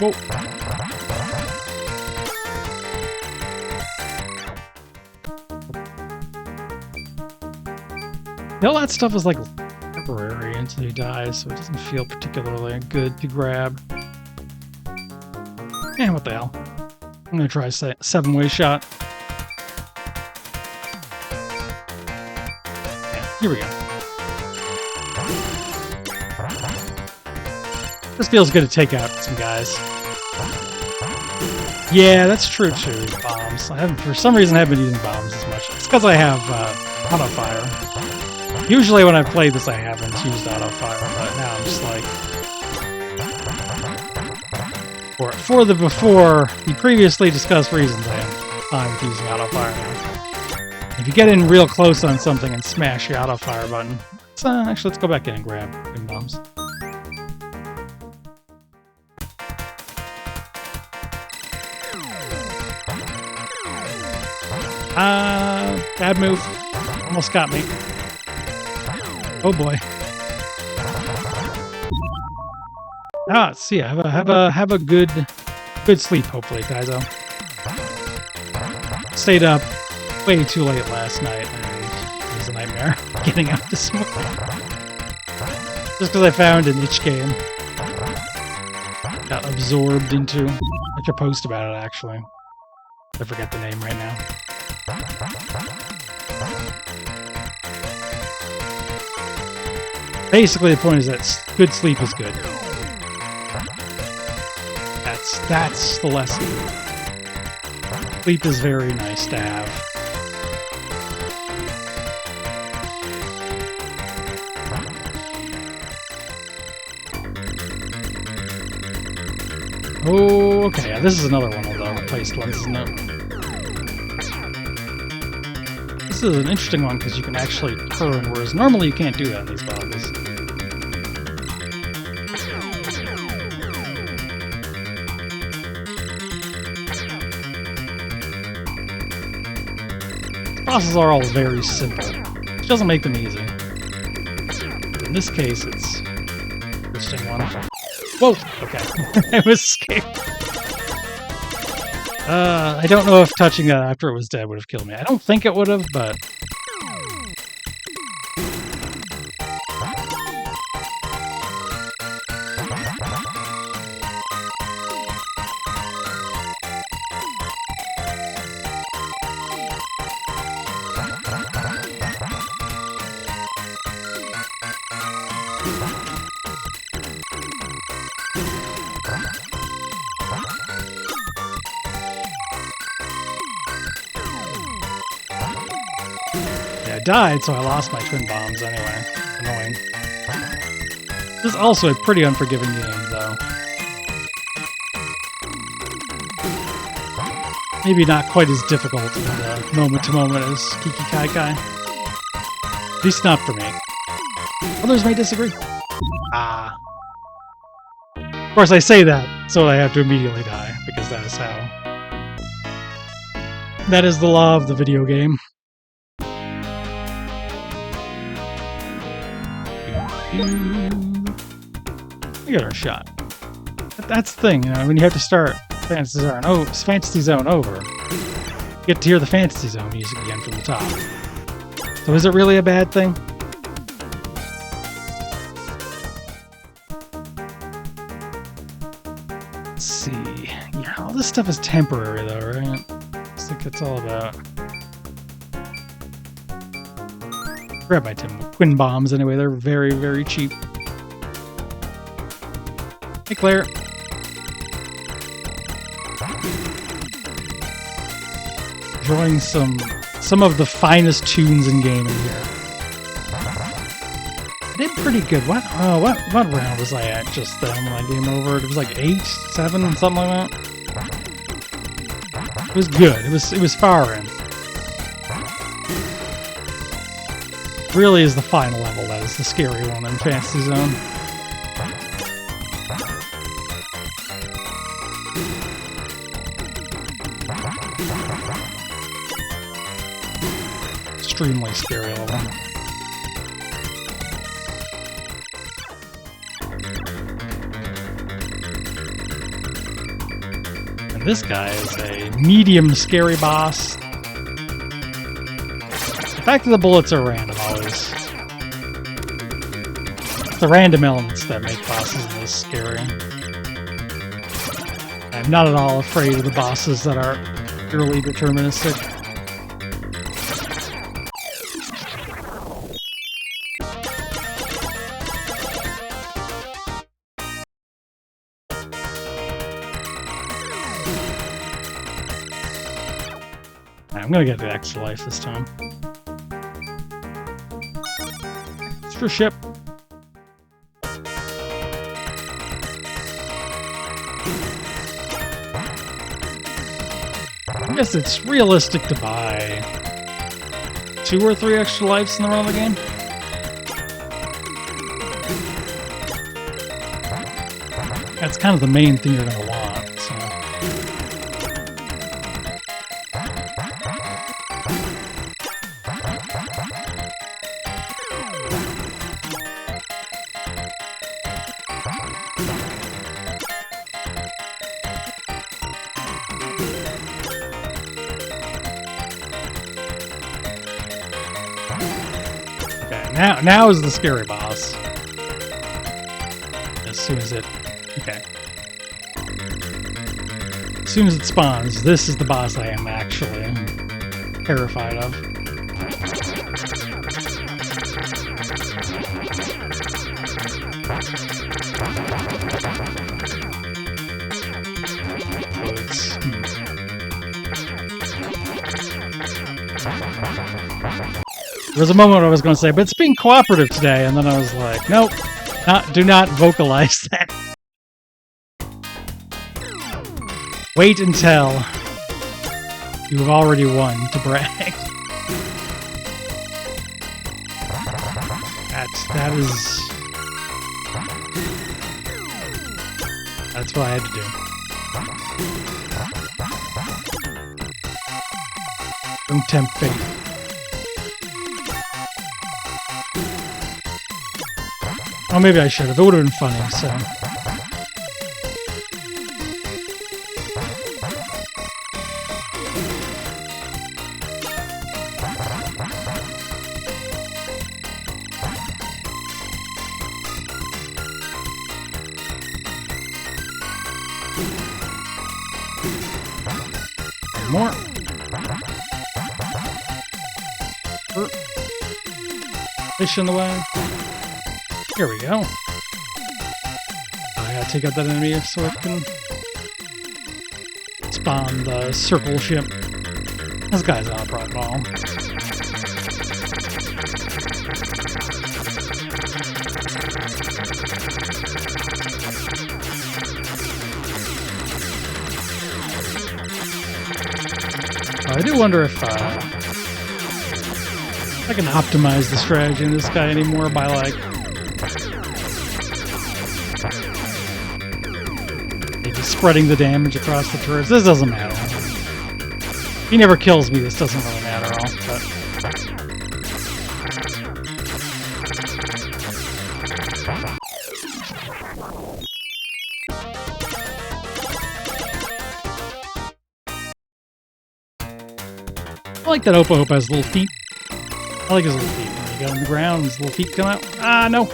S1: Whoa. All that stuff is like temporary until he dies, so it doesn't feel particularly good to grab. And what the hell? I'm gonna try a 7-way shot. Yeah, here we go. This feels good to take out some guys. Yeah, that's true too. Bombs. I haven't, for some reason, I haven't been using bombs as much. It's because I have auto fire. Usually when I've played this, I haven't used auto fire, but now I'm just like, for the previously discussed reasons, I am fine with using auto fire now. If you get in real close on something and smash your auto fire button, actually let's go back in and grab twin bombs. Bad move. Almost got me. Oh boy. See, have a good sleep, hopefully, Kaizo. Stayed up way too late last night, and it was a nightmare getting up this morning. Just because I found an itch game. Got absorbed into. I could post about it, actually. I forget the name right now. Basically, the point is that good sleep is good. That's the lesson. Sleep is very nice to have. Oh, okay. Yeah, this is another one of the replaced ones, isn't it? This is an interesting one because you can actually turn, whereas normally you can't do that in these bosses. These bosses are all very simple, which doesn't make them easy. In this case, it's an interesting one. Whoa! Okay. I was scared. I don't know if touching that after it was dead would have killed me. I don't think it would have, but... I died, so I lost my twin bombs anyway. Annoying. This is also a pretty unforgiving game, though. Maybe not quite as difficult in the moment-to-moment as Kikikaikai. At least not for me. Others may disagree. Ah. Of course, I say that, so I have to immediately die, because that is how... That is the law of the video game. We got our shot. That's the thing, you know, when you have to start Fantasy Zone over, you get to hear the Fantasy Zone music again from the top. So is it really a bad thing? Let's see. Yeah, all this stuff is temporary though, right? That's what it's all about. Grab my twin bombs anyway, they're very, very cheap. Hey Claire. Enjoying some of the finest tunes in gaming here. I did pretty good. What round was I at just then when I game over? It was like 8, 7, something like that. It was good. It was far in. Really is the final level that is the scary one in Fantasy Zone. Extremely scary level. This guy is a medium scary boss. The fact that the bullets are random always. It's the random elements that make bosses this scary. I'm not at all afraid of the bosses that are purely deterministic. I'm gonna get the extra life this time. Extra ship. I guess it's realistic to buy 2 or 3 extra lives in the run of the game. That's kind of the main thing you're gonna want, so. Now is the scary boss. As soon as it... Okay. As soon as it spawns, this is the boss I am actually terrified of. There was a moment I was going to say, but it's being cooperative today, and then I was like, nope, do not vocalize that. Wait until you've already won to brag. That's what I had to do. Don't tempt fate. Oh, maybe I should have. It would have been funny, so... More. Fish in the way. Here we go. I gotta take out that enemy so it can spawn the circle ship. This guy's not a problem at all. I do wonder if I can optimize the strategy in this guy anymore by like maybe spreading the damage across the turrets. This doesn't matter. If he never kills me, this doesn't really matter at all. But I like that Opa Hopa has little feet. I like his little feet. When he got on the ground, his little feet come out. Ah, no!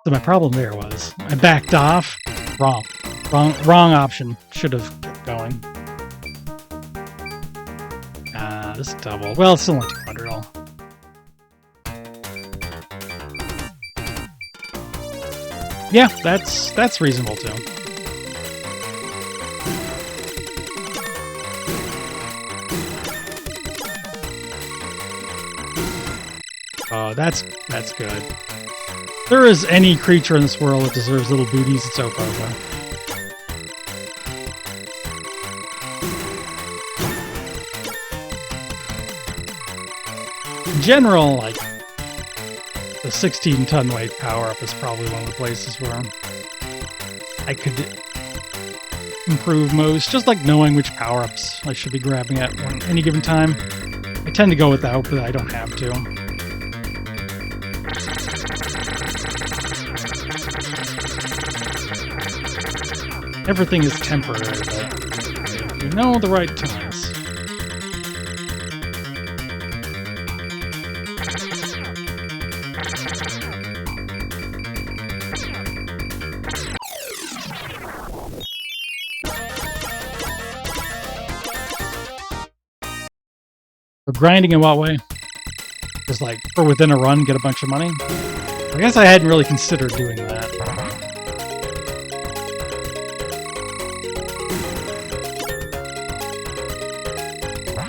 S1: So my problem there was, I backed off. Wrong option. Should have kept going. This double. Well, it's still only 200 all. Yeah, that's reasonable too. Oh, that's good. If there is any creature in this world that deserves little booties, it's Opa Hopa. In general, like, the 16-ton weight power-up is probably one of the places where I could improve most. Just like knowing which power-ups I should be grabbing at any given time. I tend to go without, but I don't have to. everything is temporary, but you know the right times. For grinding in what way? Just like, for within a run, get a bunch of money? I guess I hadn't really considered doing that.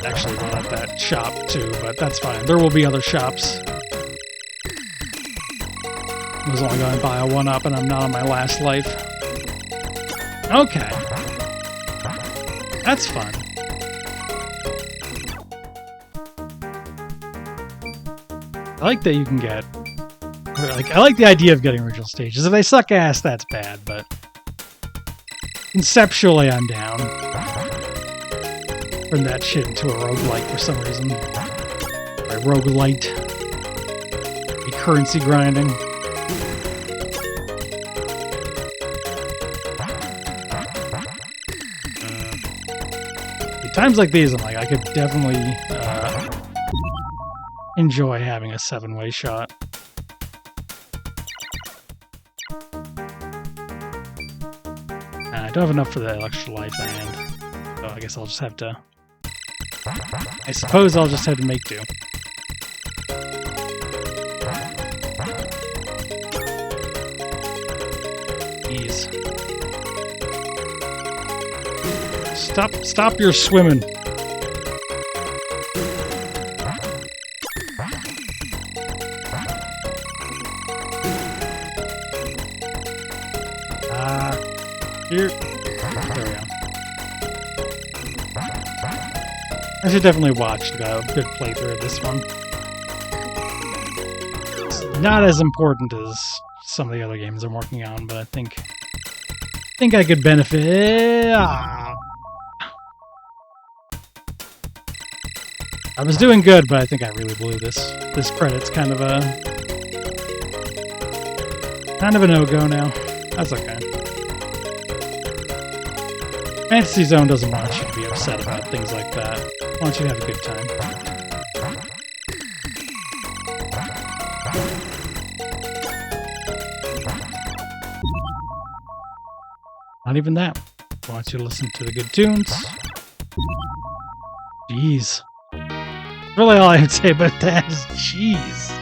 S1: Actually, not at that shop too, but that's fine. There will be other shops. I was only going to buy a 1-up and I'm not on my last life. Okay. That's fun. I like that you can get... I like the idea of getting original stages. If they suck ass, that's bad, but... Conceptually, I'm down. Turn that shit into a roguelike for some reason. Or roguelite. A currency grinding. Times like these, I'm like, I could definitely enjoy having a 7-way shot. I don't have enough for the extra life and so I guess I'll just have to... I suppose I'll just have to make do. Ease. Stop your swimming. Here. There we go. I should definitely watch a good playthrough of this one. It's not as important as some of the other games I'm working on, but I think I could benefit. I was doing good, but I think I really blew this. This credit's kind of a no-go now. That's okay. Fantasy Zone doesn't want you to be upset about things like that. It wants you to have a good time. Not even that. It wants you to listen to the good tunes. Jeez. Really all I would say about that is jeez.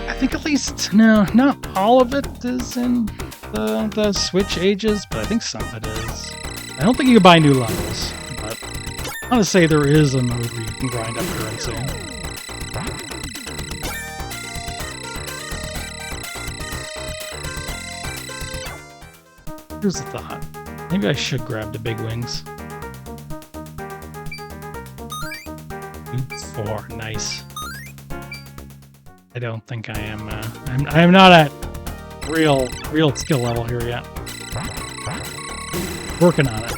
S1: I think at least, no, not all of it is in the Switch ages, but I think some of it is. I don't think you can buy new levels, but I want to say there is a mode where you can grind up currency. Here's the thought. Maybe I should grab the big wings. 4, nice. I don't think I am. I am not at real skill level here yet. Working on it.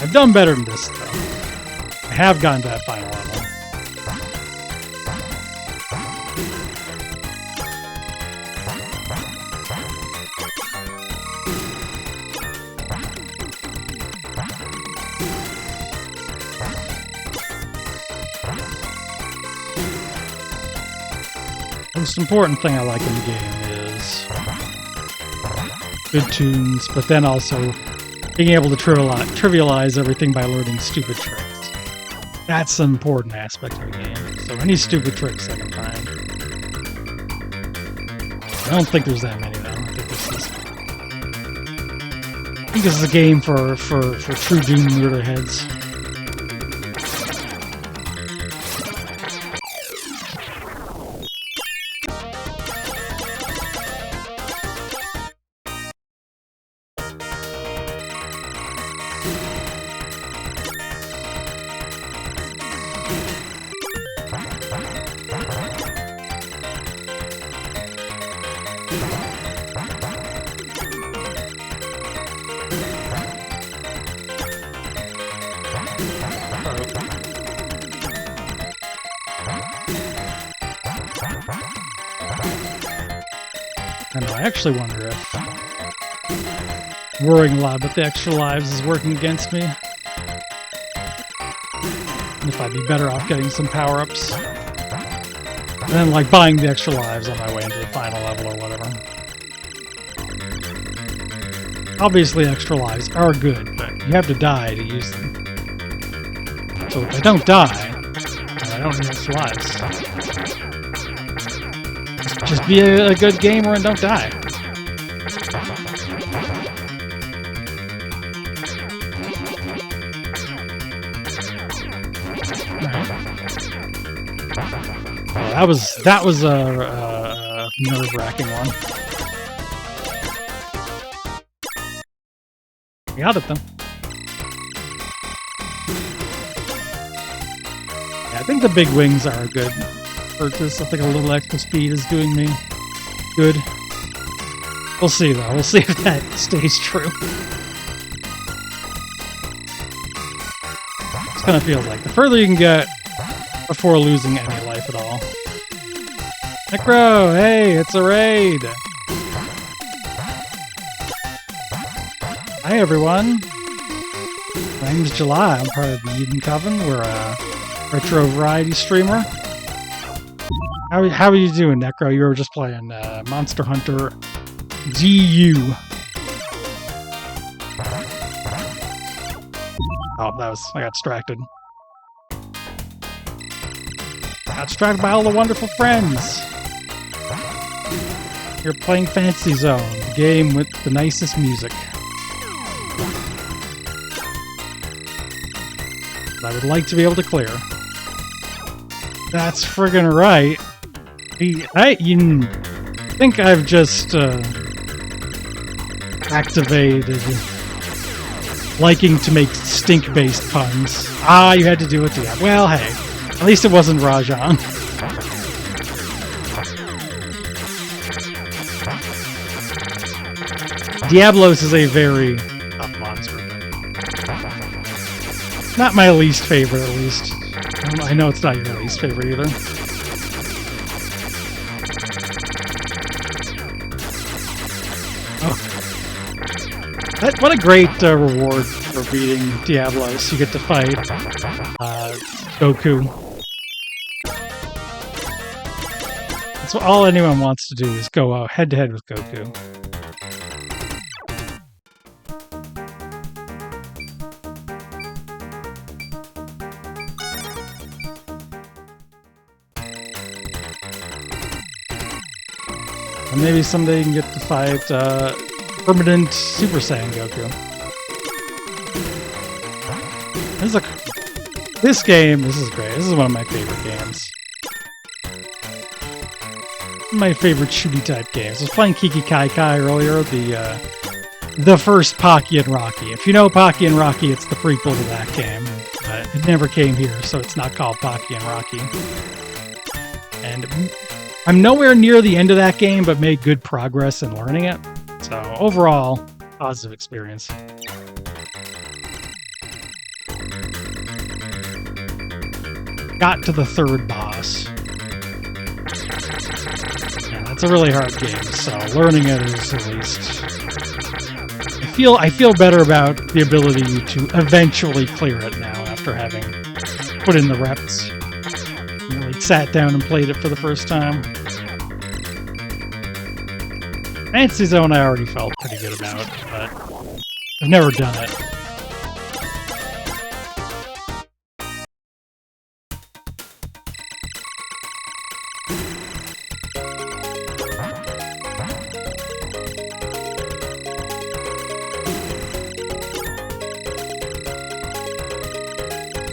S1: I've done better than this though. I have gotten to that final level. The most important thing I like in the game is good tunes, but then also being able to trivialize everything by learning stupid tricks. That's an important aspect of the game. So any stupid tricks I can find. I don't think there's that many though. I think this is a game for true Doom weirder heads. I actually wonder if worrying a lot about the extra lives is working against me. And if I'd be better off getting some power-ups. And then, like, buying the extra lives on my way into the final level or whatever. Obviously, extra lives are good, but you have to die to use them. So if I don't die, then I don't need extra lives. Just be a good gamer and don't die. Well, that was a nerve-wracking one. We got it though. Yeah, I think the big wings are a good purchase. I think a little extra speed is doing me good. We'll see though. We'll see if that stays true. It's kind of feels like the further you can get before losing any life at all. Necro, hey, it's a raid! Hi everyone! My name's July, I'm part of the Eden Coven. We're a retro variety streamer. How are you doing, Necro? You were just playing Monster Hunter GU. Oh, I got distracted. Got distracted by all the wonderful friends. You're playing Fantasy Zone, the game with the nicest music. I would like to be able to clear. That's friggin' right. You think I've just activated liking to make stink-based puns. Ah, you had to do it to that. Well, hey, at least it wasn't Rajan. Diablos is a very tough monster. Not my least favorite, at least. I know it's not your least favorite either. Oh. What a great reward for beating Diablos. You get to fight Goku. That's what all anyone wants to do, is go head-to-head with Goku. And maybe someday you can get to fight permanent Super Saiyan Goku. This game, this is great. This is one of my favorite games. My favorite shooty type games. I was playing Kikikaikai earlier, the first Pocky and Rocky. If you know Pocky and Rocky, it's the prequel to that game. But it never came here, so it's not called Pocky and Rocky. And I'm nowhere near the end of that game, but made good progress in learning it. So overall, positive experience. Got to the third boss. Yeah, that's a really hard game, so learning it is at least... I feel better about the ability to eventually clear it now after having put in the reps. Really sat down and played it for the first time. Fantasy Zone I already felt pretty good about, but I've never done it.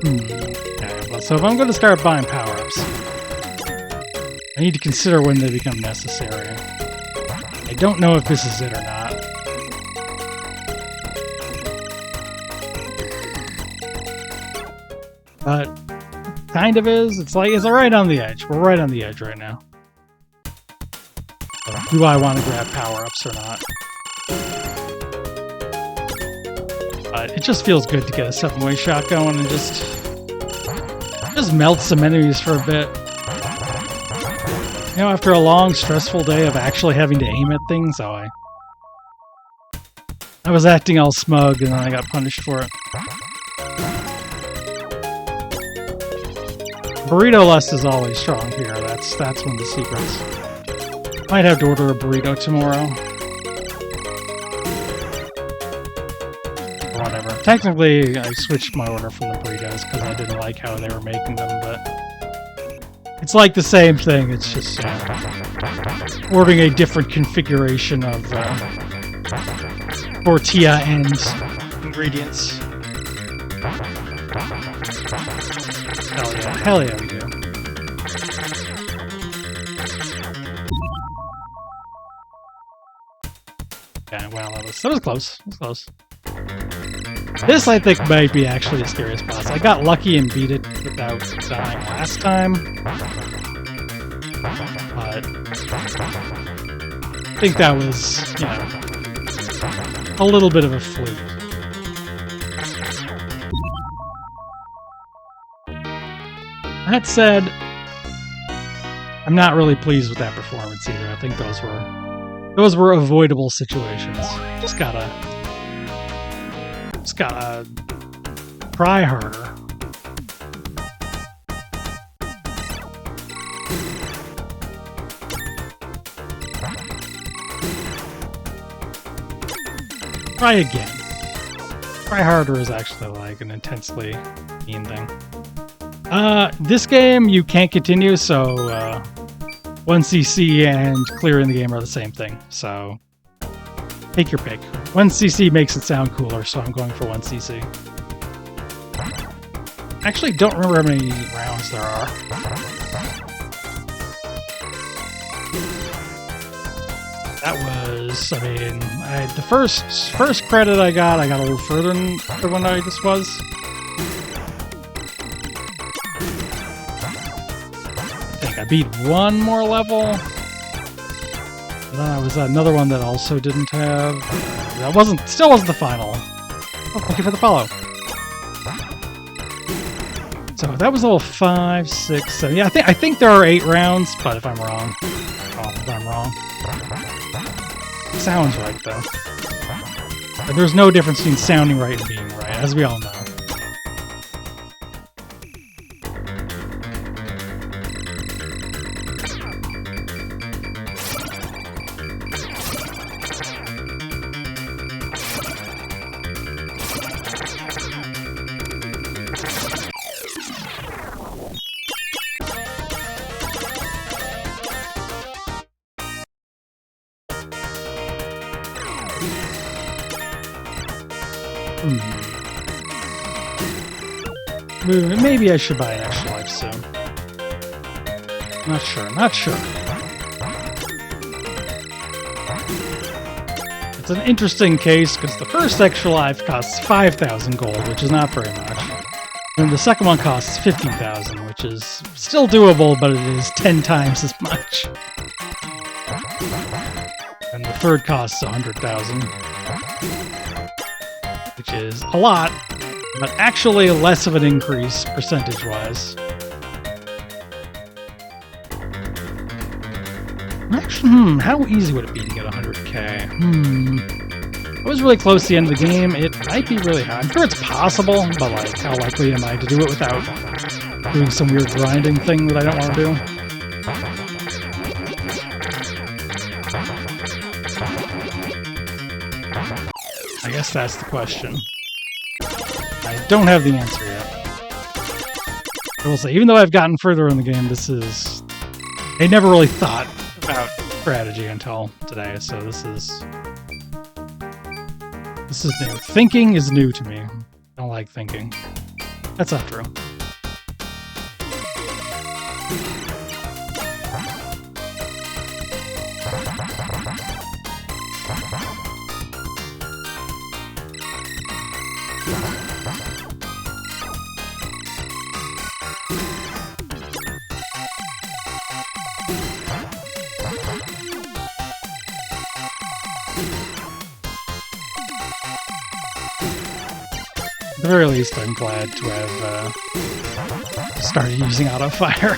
S1: Okay, so if I'm going to start buying power-ups, I need to consider when they become necessary. I don't know if this is it or not. But kind of is. It's right on the edge. We're right on the edge right now. So, do I want to grab power-ups or not? But it just feels good to get a 7-way shot going and just melt some enemies for a bit. You know, after a long, stressful day of actually having to aim at things, I was acting all smug and then I got punished for it. Burrito lust is always strong here. That's one of the secrets. Might have to order a burrito tomorrow. Or whatever. Technically, I switched my order from the burritos because I didn't like how they were making them, but it's like the same thing. It's just ordering a different configuration of tortilla and ingredients. Hell yeah, we do. Okay, well, that was close. It was close. This, I think, might be actually a scariest boss. I got lucky and beat it without dying last time. But I think that was, you know, a little bit of a fluke. That said, I'm not really pleased with that performance either. I think those were avoidable situations. Just gotta try harder. Try again. Try harder is actually like an intensely mean thing. This game you can't continue, so 1cc and clearing the game are the same thing, so take your pick. 1cc makes it sound cooler, so I'm going for 1cc. Actually, don't remember how many rounds there are. That was, I mean, the first credit I got a little further than the one I just was. I beat one more level. And then I was at another one that also didn't have. That still wasn't the final. Oh, thank you for the follow. So that was level 5, 6, 7. Yeah, I think there are 8 rounds, but if I'm wrong, I'm wrong. Sounds right though. But there's no difference between sounding right and being right, as we all know. Maybe I should buy an extra life soon. Not sure. It's an interesting case because the first extra life costs 5,000 gold, which is not very much. And the second one costs 50,000, which is still doable, but it is 10 times as much. And the third costs 100,000, which is a lot. But actually less of an increase, percentage-wise. Actually, how easy would it be to get 100k? I was really close to the end of the game. It might be really hard. I'm sure it's possible, but like, how likely am I to do it without doing some weird grinding thing that I don't want to do? I guess that's the question. I don't have the answer yet. I will say, even though I've gotten further in the game, I never really thought about strategy until today, so this is new. Thinking is new to me. I don't like thinking. That's not true. At the very least, I'm glad to have started using auto fire.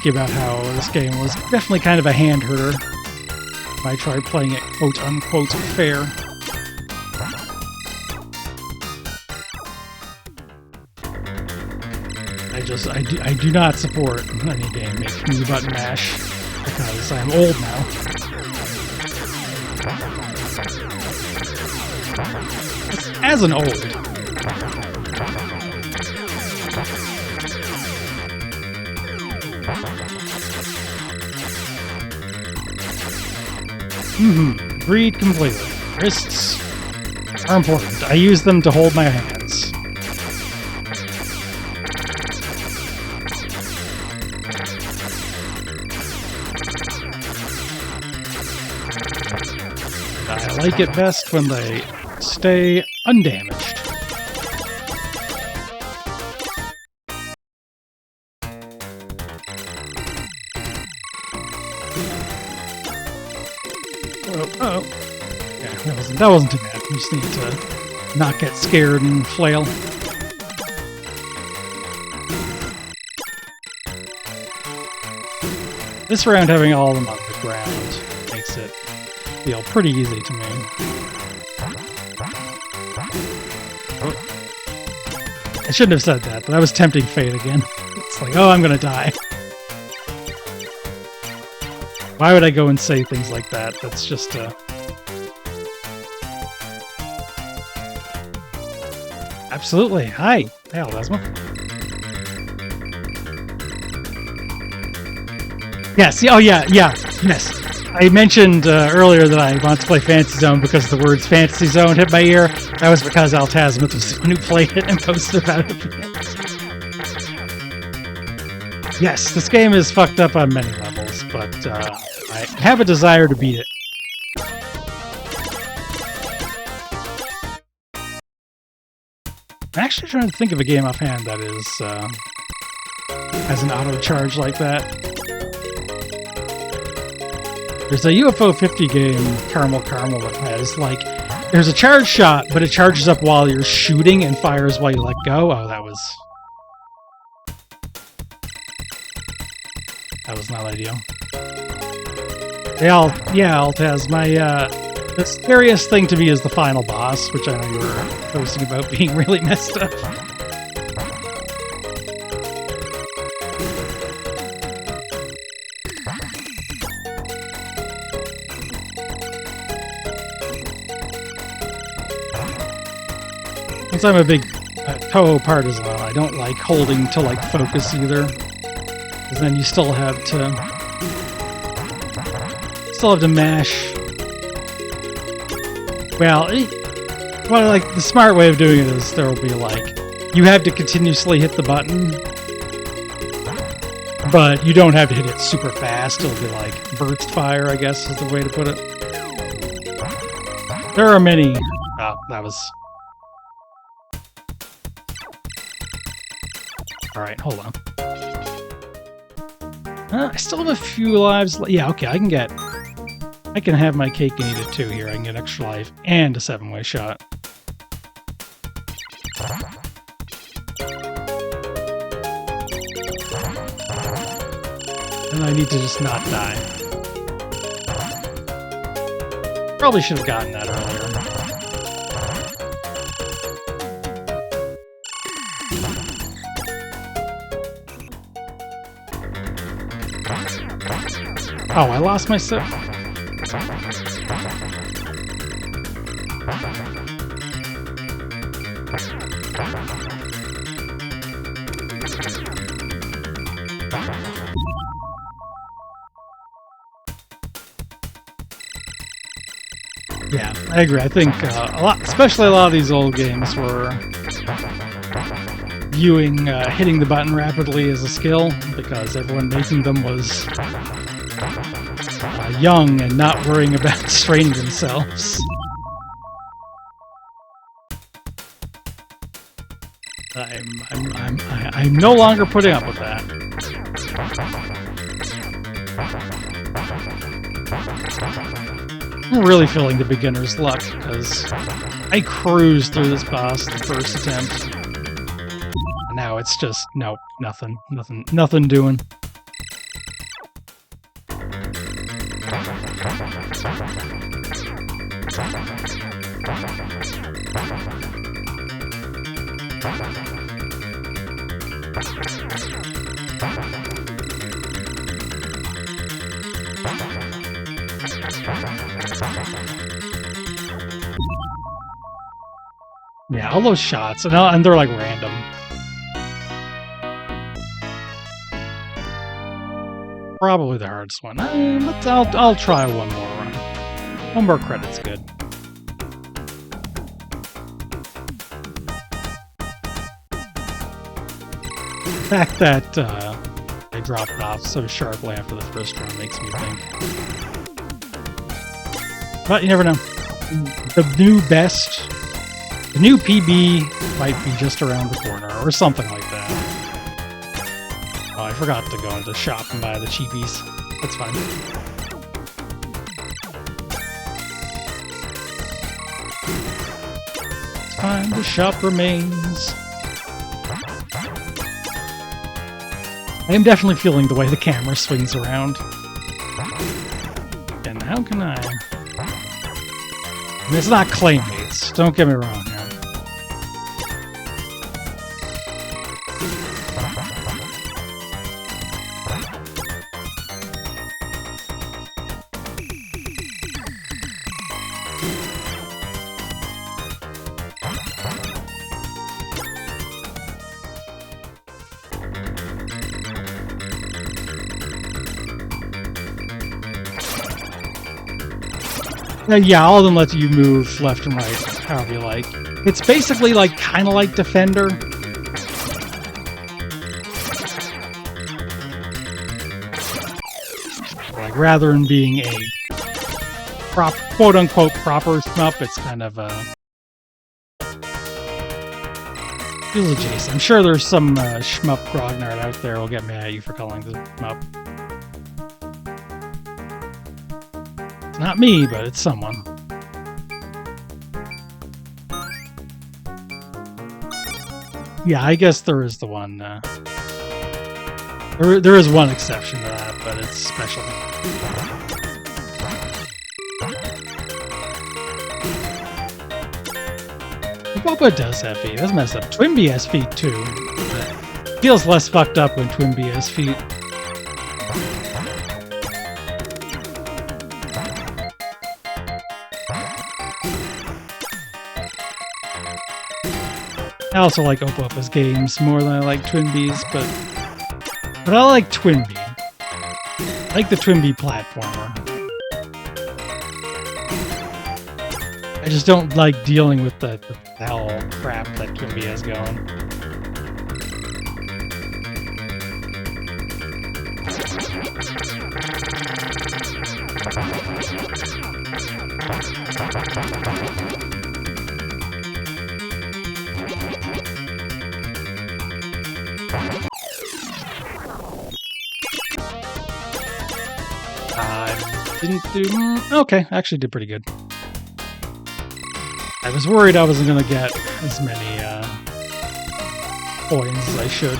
S1: talking about how this game was definitely kind of a hand herder. I tried playing it quote-unquote fair. I do not support any game making me button mash because I'm old now. As an old. Agreed completely. Wrists are important. I use them to hold my hands. I like it best when they stay undamaged. Oh. Yeah, that wasn't too bad. We just need to not get scared and flail. This round, having all of them on the ground makes it feel pretty easy to me. I shouldn't have said that, but I was tempting fate again. It's like, oh, I'm gonna die. Why would I go and say things like that? That's just Absolutely. Hi. Hey, Lesma. Yes. Oh, yeah. Yes. I mentioned earlier that I want to play Fantasy Zone because the words Fantasy Zone hit my ear. That was because Altasmith was the one who played it and posted about it. Yes, this game is fucked up on many levels, but I have a desire to beat it. I'm actually trying to think of a game offhand that is has an auto charge like that. There's a UFO 50 game, Caramel, that has like there's a charge shot, but it charges up while you're shooting and fires while you let go. Oh, that was not ideal. Altaz, the scariest thing to me is the final boss, which I know you were posting about being really messed up. Since I'm a big Toho partisan, I don't like holding to like focus either, because then you still have to mash. Well, like the smart way of doing it is there will be like you have to continuously hit the button, but you don't have to hit it super fast. It'll be like burst fire, I guess is the way to put it. There are many. Oh, that was. All right, hold on. I still have a few lives. Yeah, okay, I can have my cake and eat it too here. I can get extra life and a 7-way shot. And I need to just not die. Probably should have gotten that earlier. Oh, I lost my stuff. Yeah, I agree. I think especially a lot of these old games were viewing hitting the button rapidly as a skill because everyone making them was young and not worrying about straining themselves. I'm no longer putting up with that. I'm really feeling the beginner's luck because I cruised through this boss the first attempt. And now it's just nope, nothing doing. Yeah, all those shots, and they're like random. Probably the hardest one. I'll try one more run. One more credit's good. The fact that I dropped off so sharply after the first run makes me think. But you never know. The new best, the new PB might be just around the corner, or something like that. Oh, I forgot to go into the shop and buy the cheapies. That's fine. It's fine, the shop remains. I am definitely feeling the way the camera swings around. And how can I... I mean, it's not Claymates, don't get me wrong here. Yeah, all of them let you move left and right, however you like. It's basically like kind of like Defender. Like rather than being a quote-unquote proper shmup, it's kind of feels adjacent. I'm sure there's some shmup grognard out there who'll get mad at you for calling the shmup. Not me, but it's someone. Yeah, I guess there is the one. There is one exception to that, but it's special. Boba does have feet. That's messed up. Twinbee has feet too. But feels less fucked up when Twinbee has feet. I also like Opopa's games more than I like Twinbee's, but I like Twinbee. I like the Twinbee platformer. I just don't like dealing with the hell crap that Twinbee has going. Didn't do... Okay, actually did pretty good. I was worried I wasn't going to get as many coins as I should.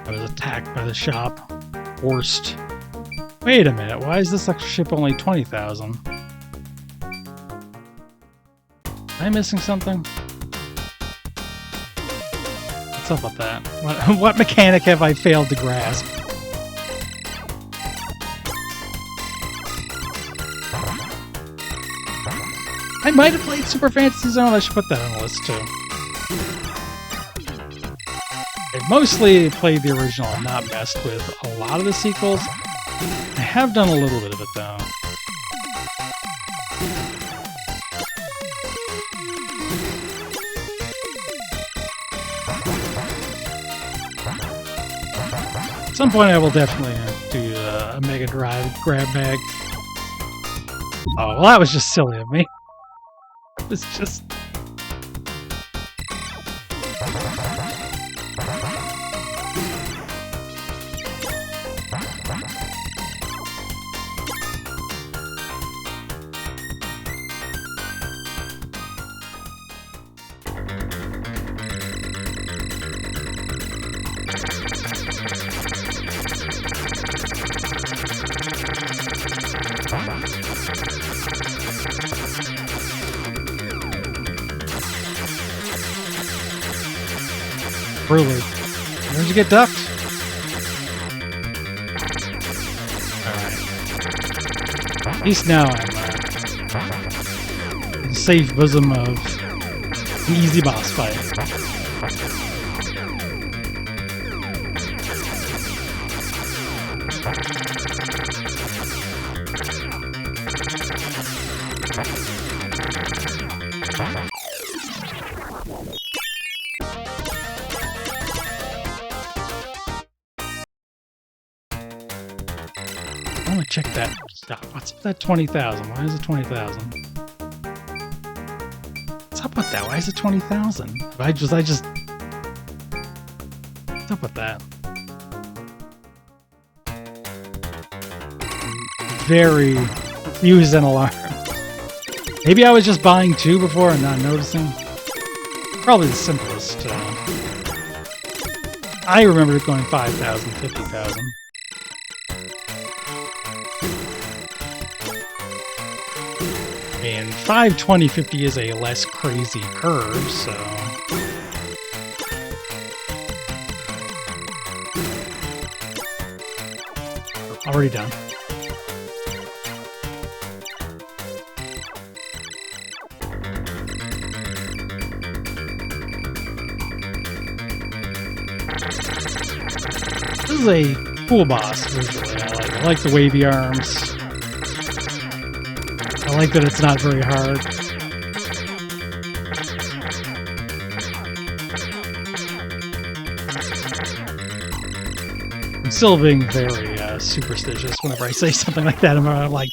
S1: I was attacked by the shop. Forced. Wait a minute, why is this extra ship only 20,000? Am I missing something? What's up with that? What mechanic have I failed to grasp? I might have played Super Fantasy Zone. I should put that on the list too. I've mostly played the original and not messed with a lot of the sequels. I have done a little bit of it though. At some point I will definitely do a Mega Drive grab bag. Oh, well that was just silly of me. It was just... Really? Where'd you get ducked? Alright. At least now I'm in the safe bosom of an easy boss fight. I want to check that stuff. What's up with that 20,000? Why is it 20,000? What's up with that? Why is it 20,000? What's up with that? Very confused and alarmed. Maybe I was just buying 2 before and not noticing. Probably the simplest. I remember it going 5,000, 50,000. And 5, 20, 50 is a less crazy curve, so... Already done. This is a cool boss visually. I like the wavy arms. I like that it's not very hard. I'm still being very superstitious whenever I say something like that. I'm like,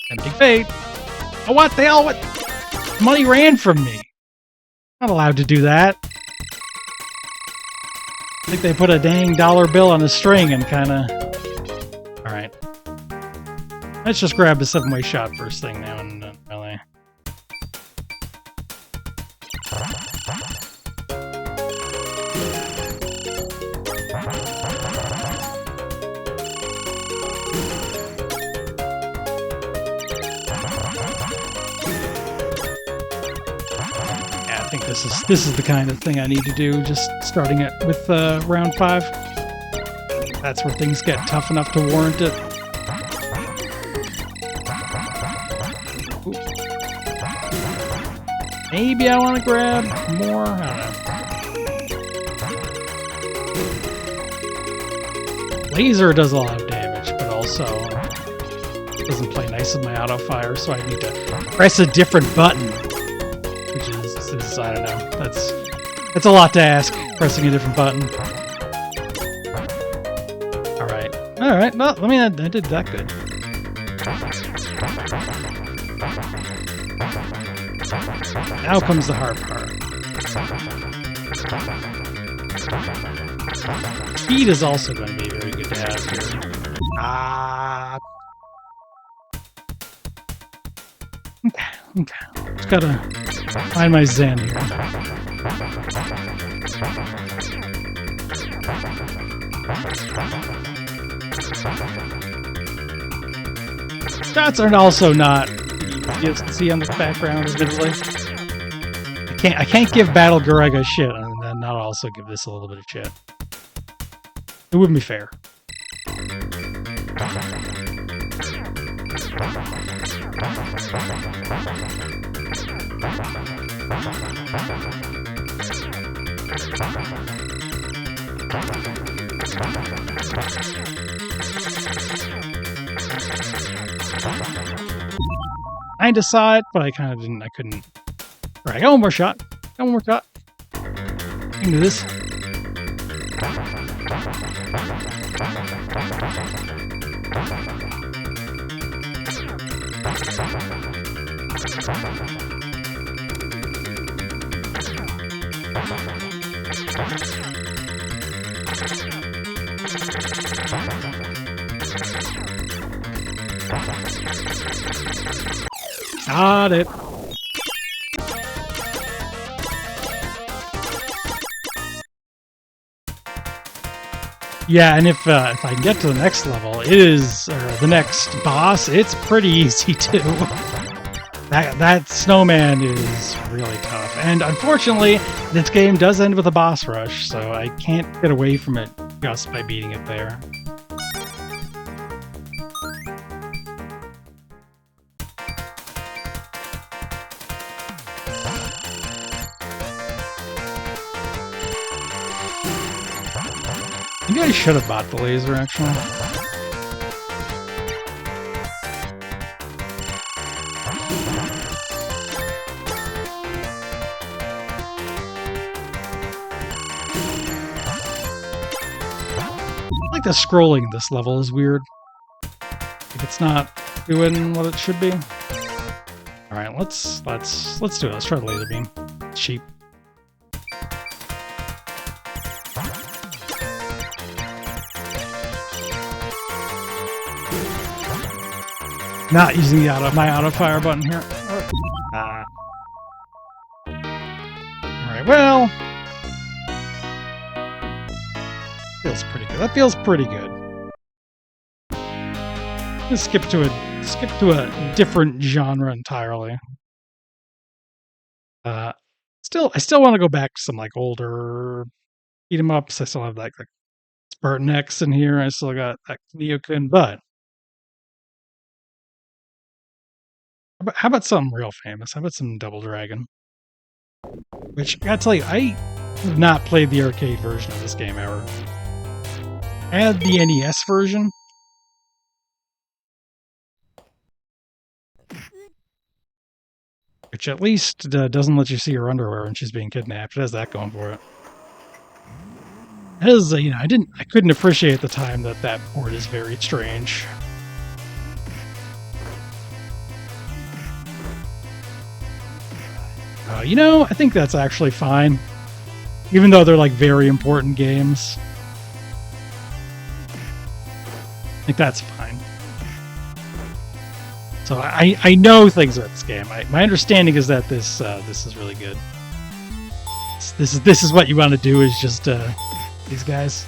S1: tempting fate. Oh, what the hell? What? Money ran from me. Not allowed to do that. I think they put a dang dollar bill on a string and kind of... Alright. Let's just grab the 7-way shot first thing now and really. Yeah, I think this is the kind of thing I need to do, just starting it with round 5. That's where things get tough enough to warrant it. Maybe I want to grab more? I don't know. Laser does a lot of damage, but also doesn't play nice with my auto fire, so I need to press a different button. Which is I don't know. That's a lot to ask, pressing a different button. Alright. Alright, well, I mean, I did that good. Now comes the hard part. Speed is also going to be very good to have here. Okay. Just gotta find my zen here. Shots are also not you can see on the background admittedly. I can't give Battle Garega shit and then not also give this a little bit of shit. It wouldn't be fair. I kinda saw it, but I kinda didn't. I couldn't. Alright, I got one more shot. Into this. Got it. Yeah, and if I can get to the next level, it is, or the next boss, it's pretty easy too. That snowman is really tough. And unfortunately, this game does end with a boss rush, so I can't get away from it just by beating it there. Maybe I should have bought the laser, actually. I like the scrolling in this level is weird. Like it's not doing what it should be. Alright, let's do it. Let's try the laser beam. It's cheap. Not using the my auto fire button here. Alright, well. Feels pretty good. That feels pretty good. Let's skip to a different genre entirely. I still want to go back to some like older beat 'em ups. I still have like Spartan X in here. I still got that Neokun, but how about something real famous? How about some Double Dragon? Which, I gotta tell you, I have not played the arcade version of this game ever. I had the NES version. Which at least doesn't let you see her underwear when she's being kidnapped. It has that going for it. It is, I couldn't appreciate at the time that port is very strange. I think that's actually fine. Even though they're like very important games. I think that's fine. So I know things about this game. My understanding is that this is really good. This is what you want to do is just these guys.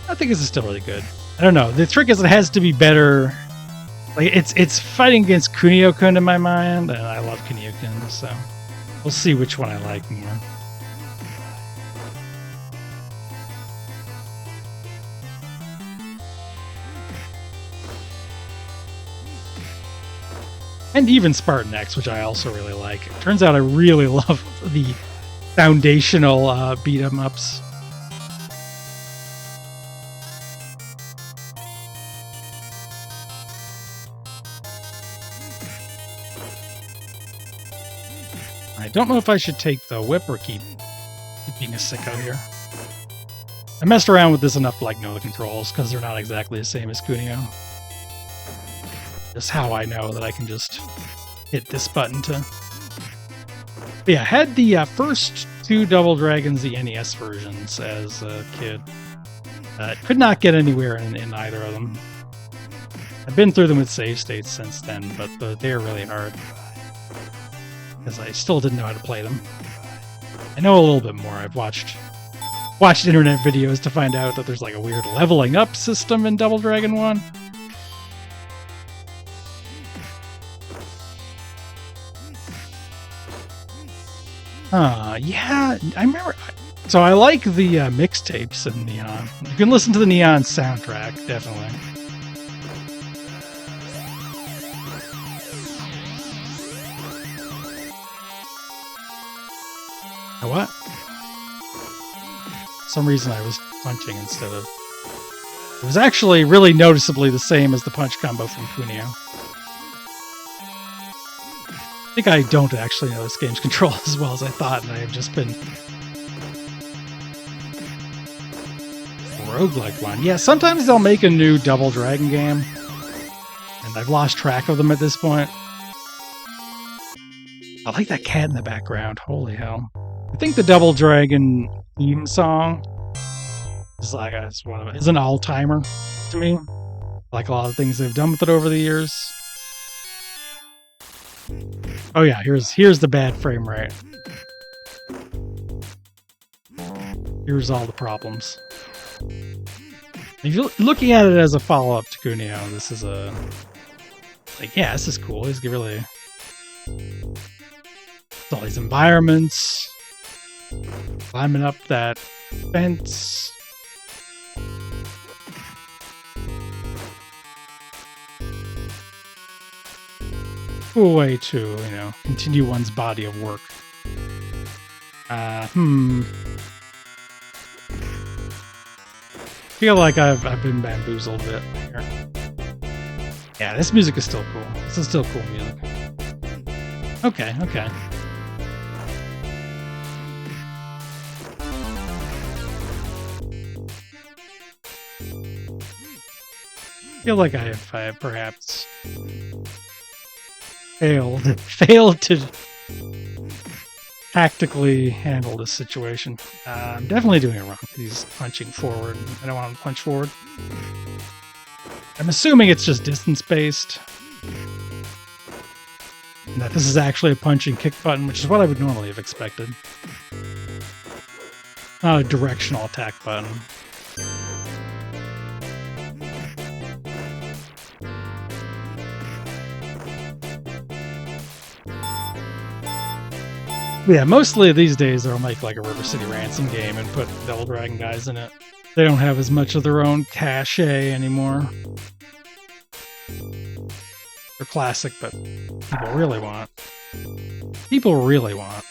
S1: I think this is still really good. I don't know. The trick is it has to be better. Like it's fighting against Kunio-kun in my mind, and I love Kunio-kun, so we'll see which one I like more. And even Spartan X, which I also really like. It turns out I really love the foundational beat 'em ups. I don't know if I should take the whip or keep being a sicko here. I messed around with this enough to know the controls, because they're not exactly the same as Kunio. That's how I know that I can just hit this button to... But yeah, I had the first two Double Dragons, the NES versions, as a kid. Could not get anywhere in either of them. I've been through them with save states since then, but they're really hard. Because I still didn't know how to play them. I know a little bit more. I've watched internet videos to find out that there's like a weird leveling up system in Double Dragon 1. Yeah, I remember. So I like the mixtapes in Neon. You can listen to the Neon soundtrack, definitely. What? For some reason I was punching instead of... It was actually really noticeably the same as the punch combo from Kunio. I think I don't actually know this game's control as well as I thought, and I have just been... roguelike one. Yeah, sometimes they'll make a new Double Dragon game, and I've lost track of them at this point. I like that cat in the background. Holy hell. I think the Double Dragon theme song is is an all-timer to me. Like a lot of things they've done with it over the years. Oh yeah, here's the bad frame rate. Here's all the problems. If you're looking at it as a follow-up to Kunio, this is a... Like, yeah, this is cool. He's really... All these environments. Climbing up that fence. Cool way to, you know, continue one's body of work. Feel like I've been bamboozled a bit here. Yeah, this music is still cool. This is still cool music. Okay, okay. Feel like I have perhaps failed to tactically handle this situation. I'm definitely doing it wrong. He's punching forward. I don't want him to punch forward. I'm assuming it's just distance-based. And that this is actually a punch and kick button, which is what I would normally have expected. Not a directional attack button. Yeah, mostly these days they'll make like a River City Ransom game and put Double Dragon guys in it. They don't have as much of their own cachet anymore. They're classic, but people really want. People really want.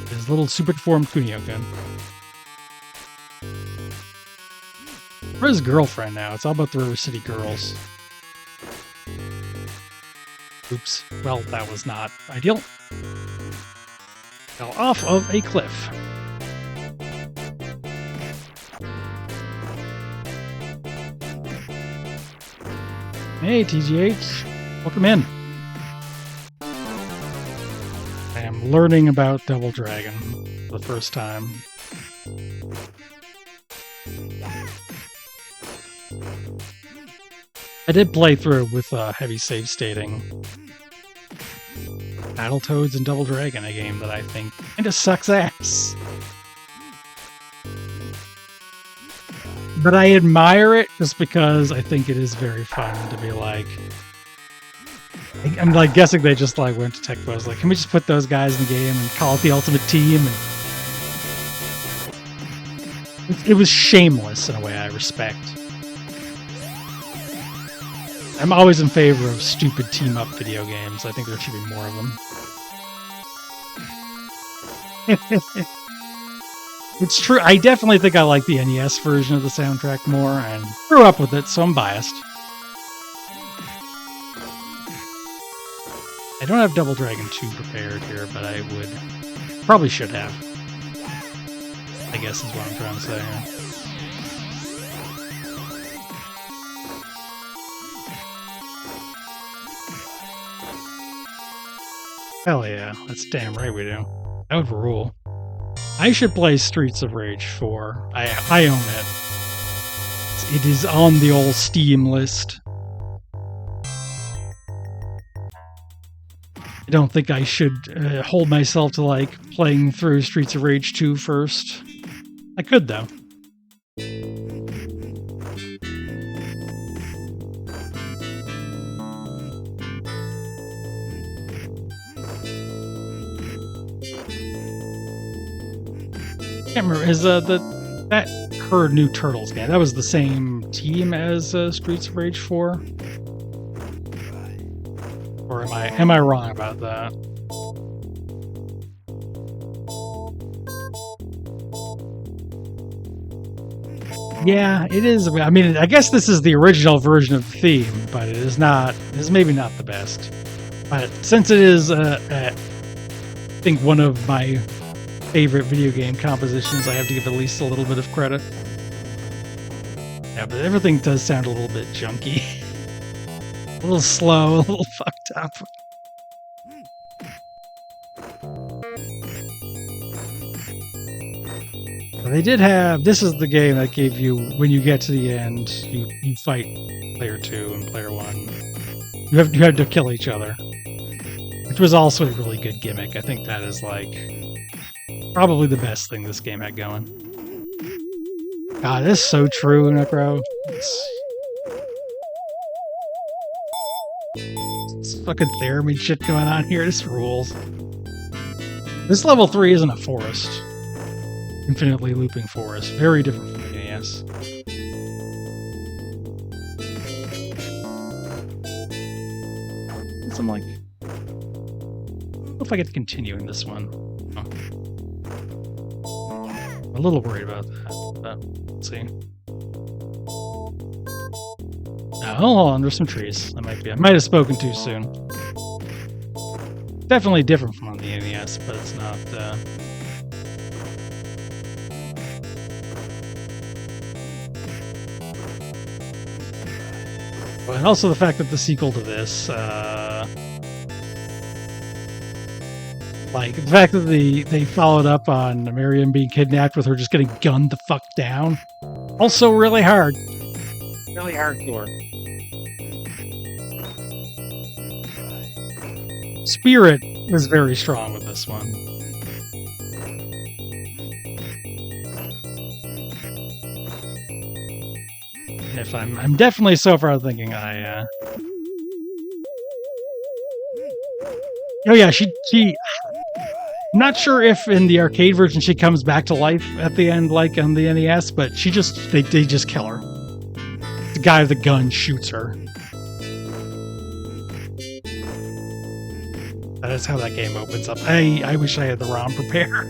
S1: His little super deformed Kunio-kun. For his girlfriend now, it's all about the River City girls. Oops. Well, that was not ideal. Fell off of a cliff. Hey, TGH. Welcome in. I am learning about Double Dragon for the first time. I did play through with heavy save stating. Battletoads and Double Dragon, a game that I think kinda sucks ass. But I admire it just because I think it is very fun to be like... I'm like guessing they just like went to Tech Bros like, can we just put those guys in the game and call it the Ultimate Team? And it was shameless in a way I respect. I'm always in favor of stupid team-up video games. I think there should be more of them. It's true. I definitely think I like the NES version of the soundtrack more, and grew up with it, so I'm biased. I don't have Double Dragon 2 prepared here, but I would... Probably should have. I guess is what I'm trying to say here. Hell yeah, that's damn right we do. That would rule. I should play Streets of Rage 4. I own it. It is on the old Steam list. I don't think I should hold myself to like playing through Streets of Rage 2 first. I could though. I can't remember. Is that her new Turtles game? That was the same team as Streets of Rage 4? Or am I wrong about that? Yeah, it is. I mean, I guess this is the original version of the theme, but it is not. It's maybe not the best. But since it is, I think one of my favorite video game compositions, I have to give at least a little bit of credit. Yeah, but everything does sound a little bit junky. A little slow, a little fucked up. But they did have... This is the game that gave you, when you get to the end, you fight player 2 and player 1. You have to kill each other. Which was also a really good gimmick. I think that is like... probably the best thing this game had going. God, this is so true, Necro. It's fucking theremin shit going on here. This rules. This level 3 isn't a forest. Infinitely looping forest. Very different from the NES. So I'm like, I don't know if I get to continue in this one. Oh. I'm a little worried about that, but let's see. Oh, hold on, there's some trees. I might have spoken too soon. Definitely different from on the NES, but it's not, and also the fact that the sequel to this, like, the fact that they followed up on Miriam being kidnapped with her just getting gunned the fuck down. Also really hard. Really hardcore. Spirit was very strong with this one. And if I'm definitely so far thinking oh yeah, she I'm not sure if in the arcade version she comes back to life at the end like on the NES, but they just kill her. The guy with the gun shoots her. That is how that game opens up. I wish I had the ROM prepared.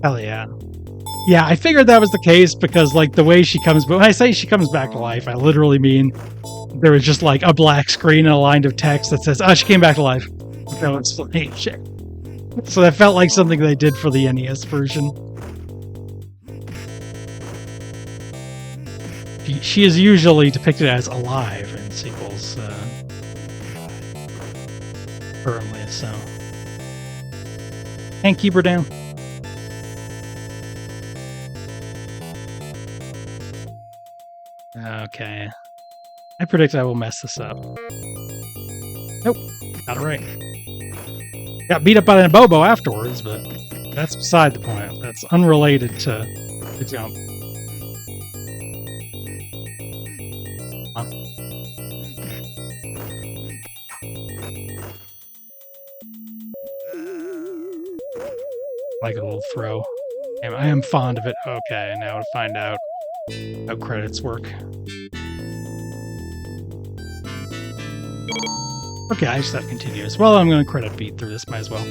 S1: Hell yeah. Yeah, I figured that was the case because, like, the way she comes... But when I say she comes back to life, I literally mean there was just, like, a black screen and a line of text that says, oh, she came back to life. No explanation. So that felt like something they did for the NES version. She is usually depicted as alive in sequels. Firmly, so. Can't keep her down. Okay. I predict I will mess this up. Nope. Got it right. Got beat up by an Bobo afterwards, but that's beside the point. That's unrelated to the jump. Huh? Like a little throw. I am fond of it. Okay, now to find out how credits work. Okay, I just have continuous. Well, I'm going to credit beat through this, might as well.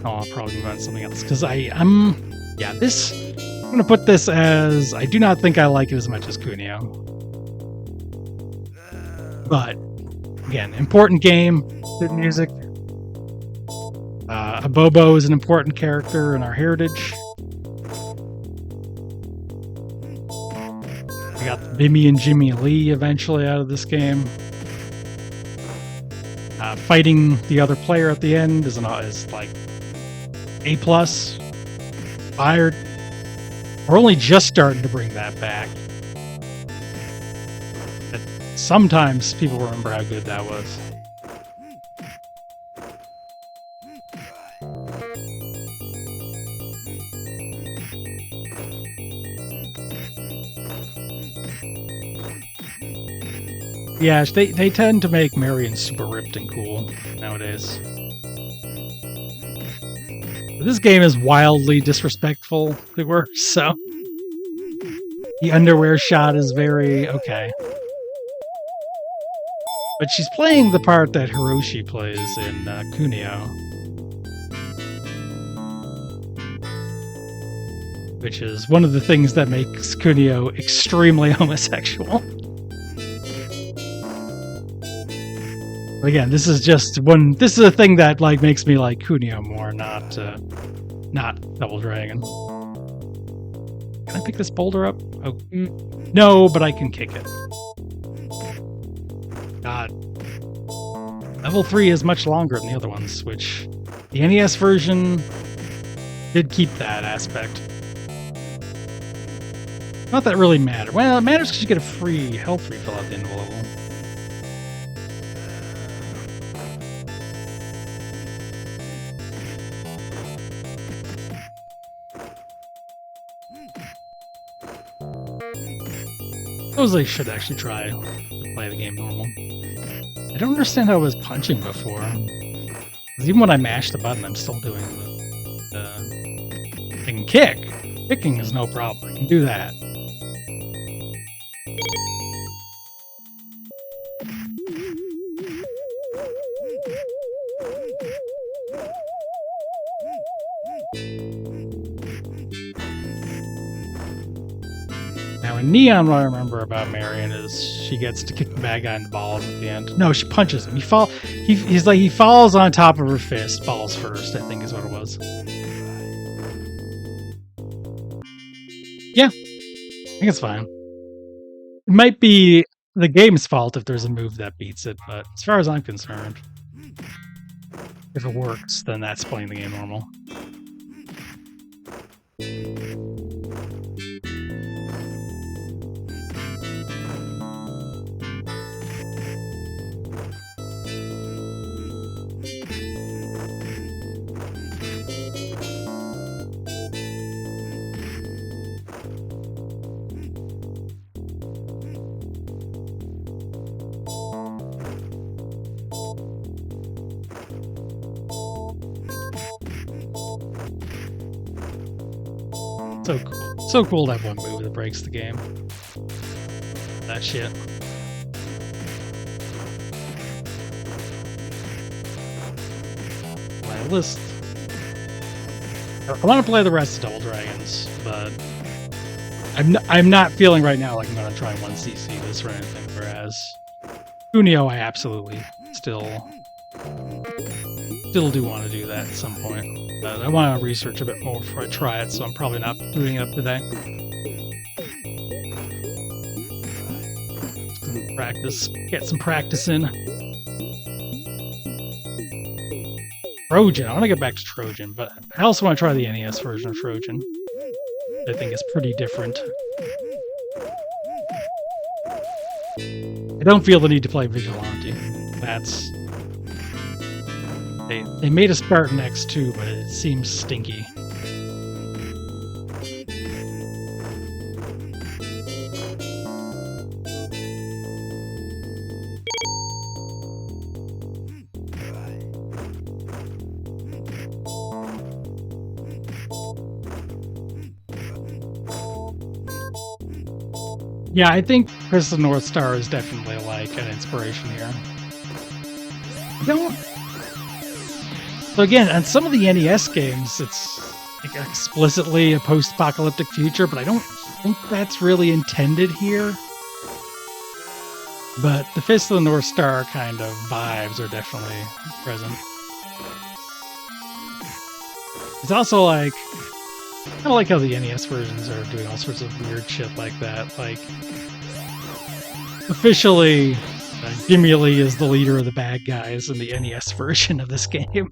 S1: Oh, I'll probably move on to something else, because yeah, this... I'm going to put this as... I do not think I like it as much as Kunio. But, again, important game, good music. Abobo is an important character in our heritage. We got the Bimmy and Jimmy Lee eventually out of this game. Fighting the other player at the end is like A+. Fired. We're only just starting to bring that back. But sometimes people remember how good that was. Yeah, they tend to make Marion super ripped and cool nowadays. But this game is wildly disrespectful to her, so... The underwear shot is very okay. But she's playing the part that Hiroshi plays in Kunio. Which is one of the things that makes Kunio extremely homosexual. Again, this is just one. This is a thing that like makes me like Kunio more, not Double Dragon. Can I pick this boulder up? Oh, no, but I can kick it. God, level 3 is much longer than the other ones, which the NES version did keep that aspect. Not that it really matters. Well, it matters because you get a free health refill at the end of the level. suppose I should actually try to play the game normal. I don't understand how I was punching before. 'Cause even when I mash the button, I'm still doing I can kick. Kicking is no problem. I can do that. Now in Neon, what I remember about Marion is she gets to kick the bad guy in the balls at the end. No, she punches him. He falls on top of her fist. Balls first, I think is what it was. Yeah, I think it's fine. It might be the game's fault if there's a move that beats it, but as far as I'm concerned, if it works, then that's playing the game normal. So cool. So cool to have one move that breaks the game. That shit. My list. I want to play the rest of Double Dragons, but I'm not feeling right now like I'm going to try and 1cc this or anything, whereas Kunio I absolutely still do want to do that at some point. But I want to research a bit more before I try it, so I'm probably not booting it up today. Get some practice in. Trojan, I want to get back to Trojan, but I also want to try the NES version of Trojan. I think it's pretty different. I don't feel the need to play Vigilante. That's... They made a Spartan X2, but it seems stinky. Yeah, I think Chris the North Star is definitely like an inspiration here. So again, on some of the NES games, it's like explicitly a post-apocalyptic future, but I don't think that's really intended here. But the Fist of the North Star kind of vibes are definitely present. It's also like, I kind of like how the NES versions are doing all sorts of weird shit like that. Like, officially, Jimmy Lee is the leader of the bad guys in the NES version of this game.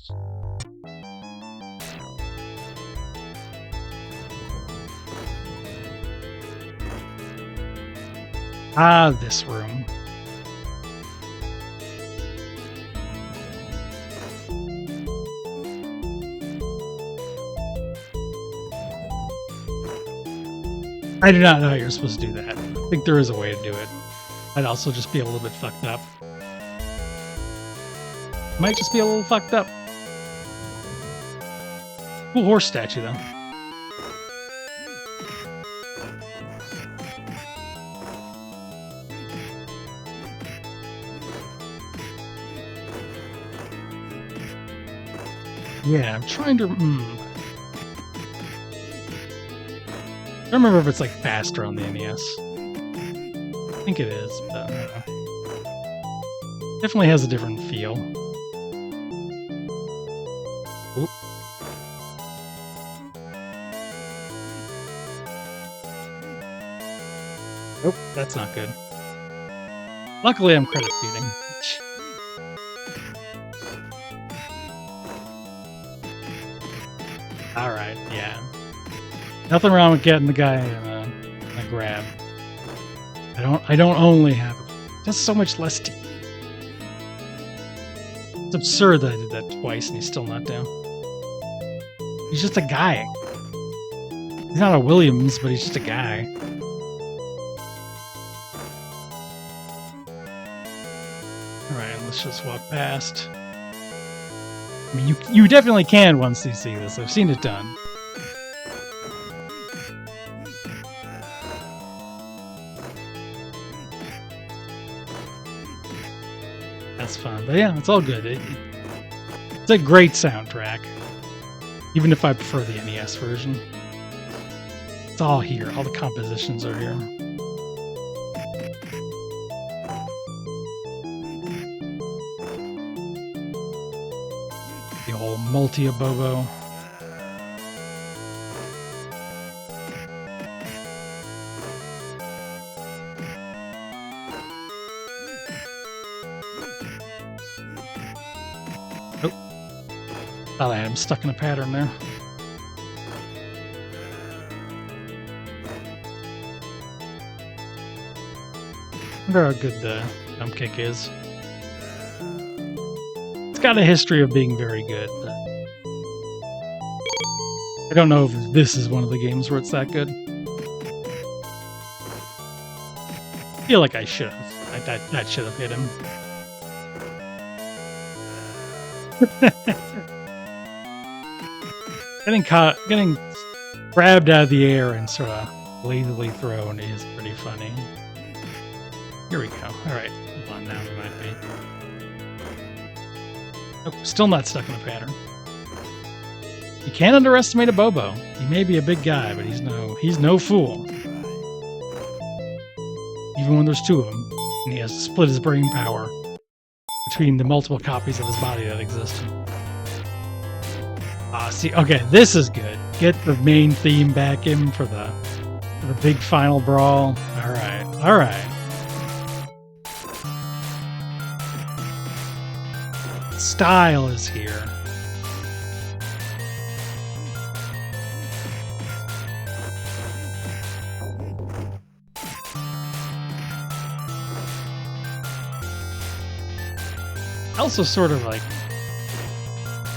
S1: Ah, this room. I do not know how you're supposed to do that. I think there is a way to do it. I'd also just be a little bit fucked up. Might just be a little fucked up. Cool horse statue, though. Yeah, I'm trying to... I don't remember if it's like faster on the NES. I think it is, but I don't know. Definitely has a different feel. Oop. Nope, that's not good. Luckily, I'm credit feeding. Alright, yeah. Nothing wrong with getting the guy in a grab. I don't only have it. That's so much less. It's absurd that I did that twice and he's still not down. He's just a guy. He's not a Williams, but he's just a guy. let's just walk past. I mean, you definitely can once you see this. I've seen it done. That's fun. But yeah, it's all good. It's a great soundtrack. Even if I prefer the NES version. It's all here. All the compositions are here. The whole multi-abobo. Oh. Thought I had him stuck in a pattern there. I wonder how good the jump kick is. It's got a history of being very good, but I don't know if this is one of the games where it's that good. I feel like I should have. That should have hit him. Getting grabbed out of the air and sort of lazily thrown is pretty funny. Here we go. Alright, hold on now, we might be. Oh, still not stuck in the pattern. You can't underestimate a Bobo. He may be a big guy, but he's no fool. Even when there's two of them, and he has to split his brain power between the multiple copies of his body that exist. See, okay, this is good. Get the main theme back in for the big final brawl. Alright, alright. Style is here. Also sort of like,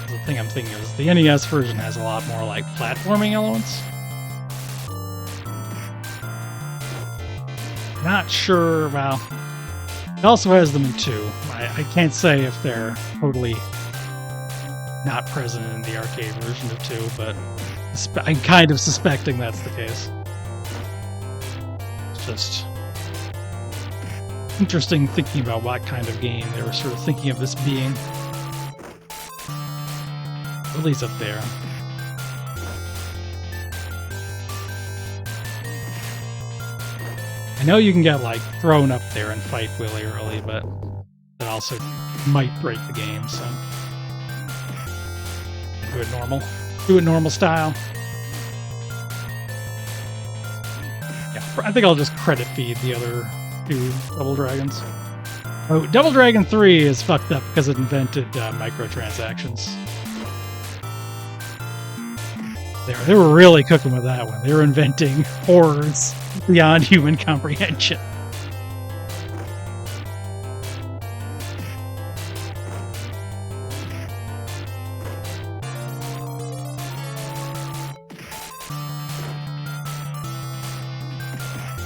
S1: the thing I'm thinking is the NES version has a lot more like platforming elements. Not sure, well, it also has them in 2. I can't say if they're totally not present in the arcade version of 2, but I'm kind of suspecting that's the case. It's just interesting thinking about what kind of game they were sort of thinking of this being. Willie's up there. I know you can get, like, thrown up there and fight Willie early, but that also might break the game, so... Do it normal. Do it normal style. Yeah, I think I'll just credit feed the other 2 Double Dragons. Oh, Double Dragon 3 is fucked up because it invented microtransactions. They were really cooking with that one. They were inventing horrors beyond human comprehension.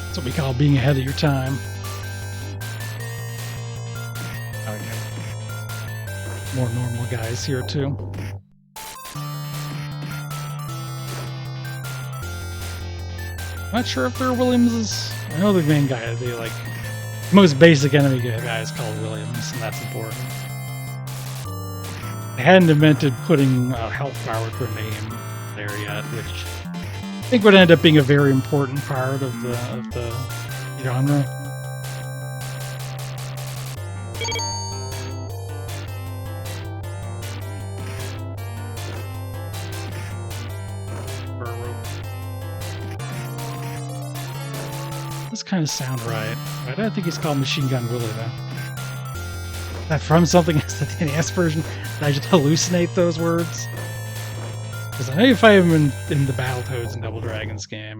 S1: That's what we call being ahead of your time. Okay. More normal guys here too. Not sure if they're Williamses. I know the main guy, the like most basic enemy guy is called Williams, and that's important. They hadn't invented putting health bar with their name there yet, which I think would end up being a very important part of the genre. This kind of sound right. Why do I think he's called Machine Gun Willie though? Is that from something as the NES version? Did I just hallucinate those words? Because I know if I am in the Battletoads and Double Dragons game,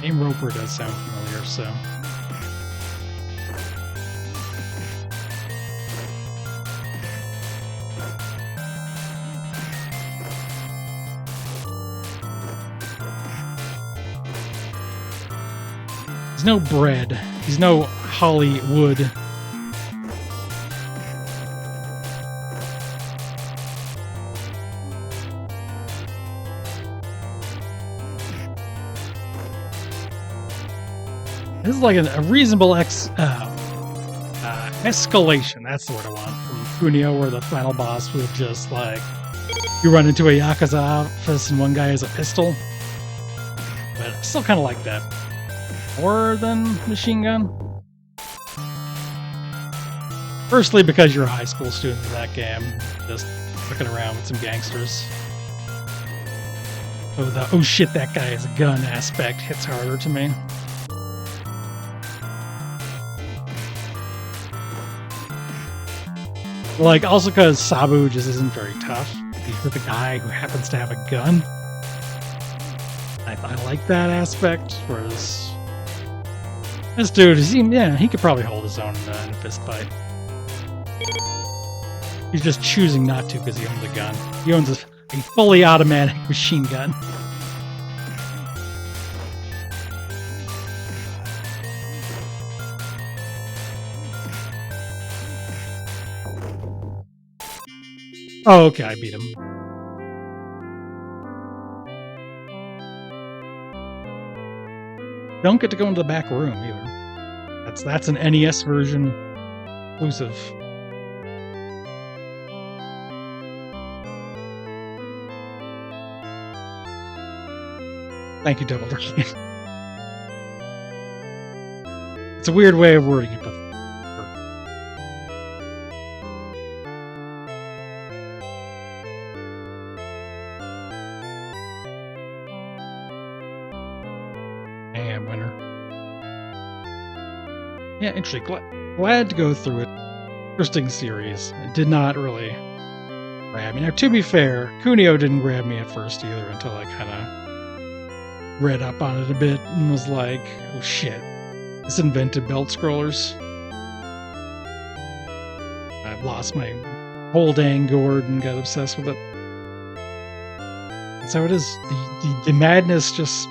S1: name Roper does sound familiar, so. He's no bread. He's no Hollywood. This is like a reasonable escalation. That's the word I want from Kunio, where the final boss was just like you run into a Yakuza office and one guy has a pistol. But I still kind of like that more than machine gun. Firstly, because you're a high school student in that game, just looking around with some gangsters. So the oh shit, that guy has a gun aspect hits harder to me. Like, also because Sabu just isn't very tough. He's with a guy who happens to have a gun. I like that aspect, whereas this dude, he could probably hold his own in a fist fight. He's just choosing not to because he owns a gun. He owns a fully automatic machine gun. Oh, okay, I beat him. Don't get to go into the back room either. That's an NES version exclusive. Thank you, Double Dragon. It's a weird way of wording it, but and winner. Yeah, interesting. Glad to go through it. Interesting series. It did not really grab me. Now, to be fair, Kunio didn't grab me at first either until I kind of read up on it a bit and was like, oh shit, this invented belt scrollers. I've lost my whole dang gourd and got obsessed with it. That's how it is. The madness just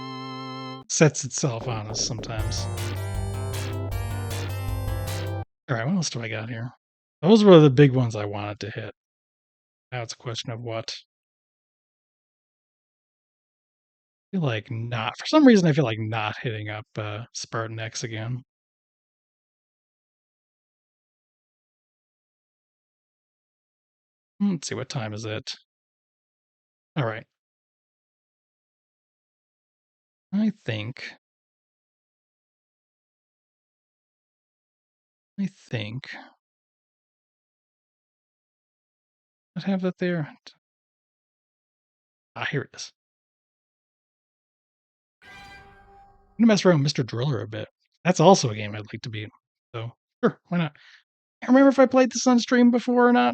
S1: sets itself on us sometimes. Alright, what else do I got here? Those were the big ones I wanted to hit. Now it's a question of what. I feel like not. For some reason, I feel like not hitting up Spartan X again. Let's see, what time is it? Alright. I think I'd have that there. Ah, here it is. I'm gonna mess around with Mr. Driller a bit. That's also a game I'd like to beat. So, sure, why not? I can't remember if I played this on stream before or not.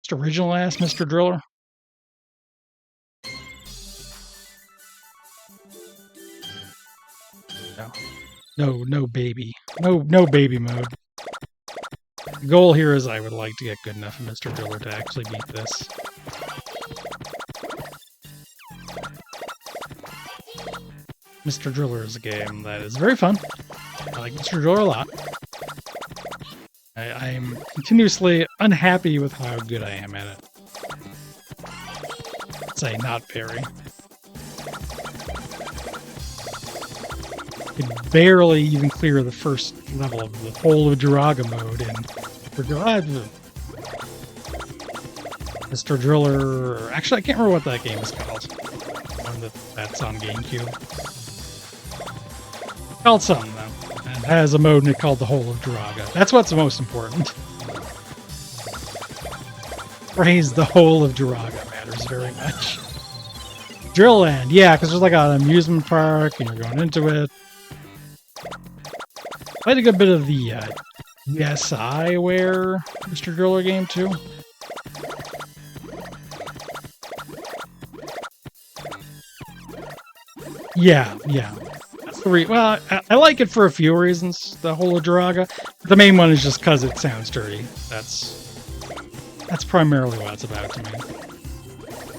S1: Just original ass Mr. Driller. No baby. No baby mode. The goal here is I would like to get good enough of Mr. Driller to actually beat this. Mr. Driller is a game that is very fun. I like Mr. Driller a lot. I'm continuously unhappy with how good I am at it. Say, not very. I could barely even clear the first level of the whole of Jiraga mode in Mr. Driller. Actually, I can't remember what that game is called. One that's on GameCube. It's called something though, and has a mode in it called the whole of Jiraga. That's what's most important. Phrase the whole of Jiraga matters very much. Drill Land, yeah, because there's like an amusement park and you're going into it. Played a good bit of the USI-ware Mr. Driller game too. Yeah. That's the well, I like it for a few reasons, the whole of Jiraga. The main one is just because it sounds dirty. That's primarily what it's about to me.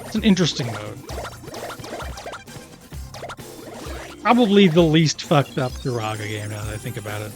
S1: It's an interesting mode. Probably the least fucked up Jiraga game now that I think about it.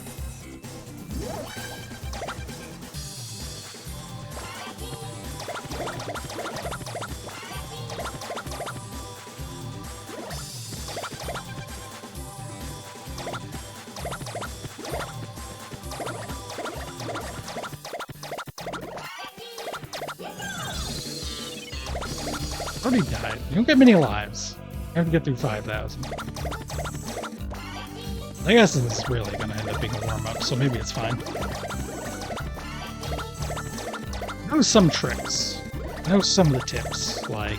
S1: Already died. You don't get many lives. You have to get through 5,000. I guess this is really going to end up being a warm-up, so maybe it's fine. I know some tricks. I know some of the tips, like...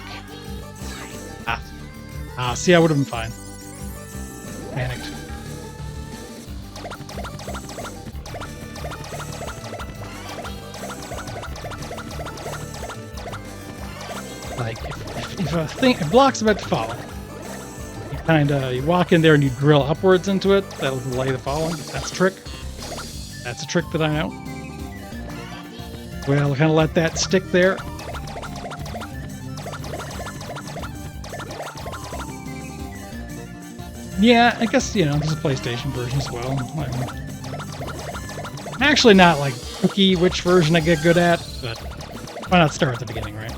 S1: see, I would have been fine. Panicked. Like, if a block's about to fall, you walk in there and you drill upwards into it, that'll delay the falling. That's a trick. That's a trick that I know. Well, kind of let that stick there. Yeah, I guess, there's a PlayStation version as well. I'm actually not, picky which version I get good at, but why not start at the beginning, right?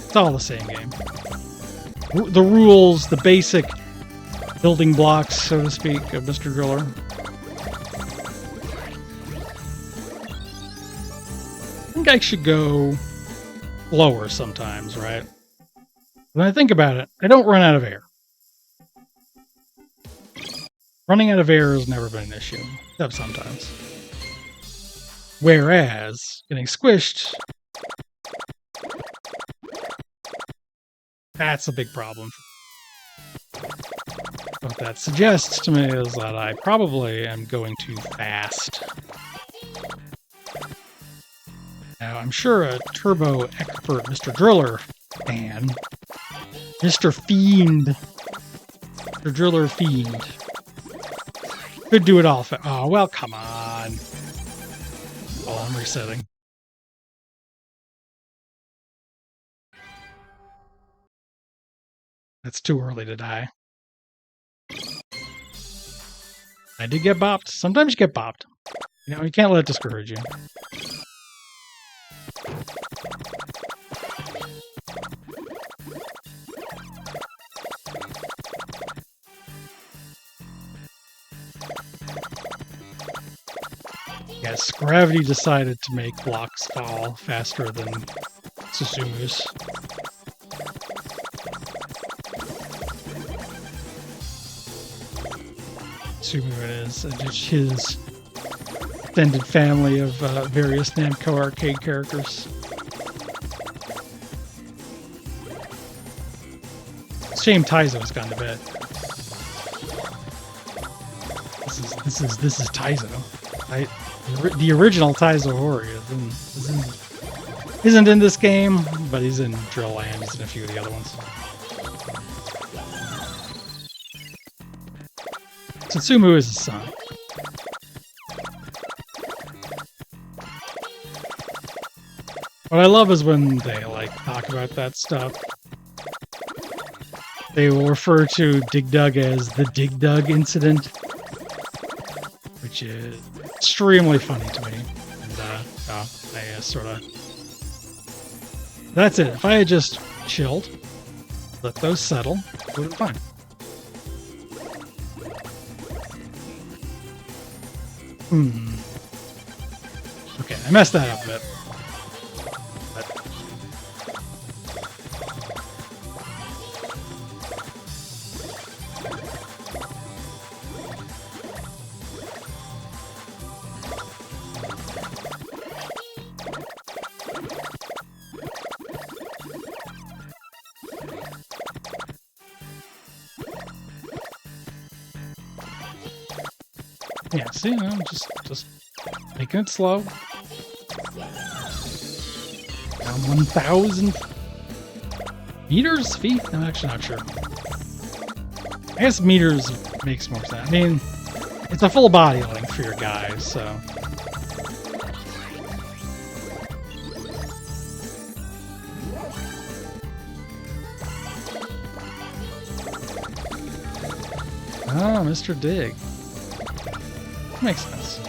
S1: It's all the same game. The rules, the basic building blocks, so to speak, of Mr. Driller. I think I should go lower sometimes, right? When I think about it, I don't run out of air. Running out of air has never been an issue, except sometimes. Whereas, getting squished, that's a big problem. What that suggests to me is that I probably am going too fast. Now, I'm sure a turbo expert Mr. Driller fan, Mr. Fiend, Mr. Driller Fiend, could do it all. Oh, well, come on. While I'm resetting. That's too early to die. I did get bopped. Sometimes you get bopped. You can't let it discourage you. Yes, gravity decided to make blocks fall faster than Susumu's. Susumu is just his extended family of various Namco arcade characters. Shame Taizo's gone to bed. This is Taizo. The original Taizo Hori isn't in this game, but he's in Drill Land. He's in a few of the other ones. Susumu is his son. What I love is when they talk about that stuff. They will refer to Dig Dug as the Dig Dug incident, which is extremely funny to me. And I sort of... That's it. If I had just chilled, let those settle, it would have been fine. Okay, I messed that up a bit. Yeah, see, I'm just making it slow. Down 1,000 meters? Feet? I'm actually not sure. I guess meters makes more sense. I mean, it's a full body length for your guys, so... Oh, Mr. Dig. Makes sense.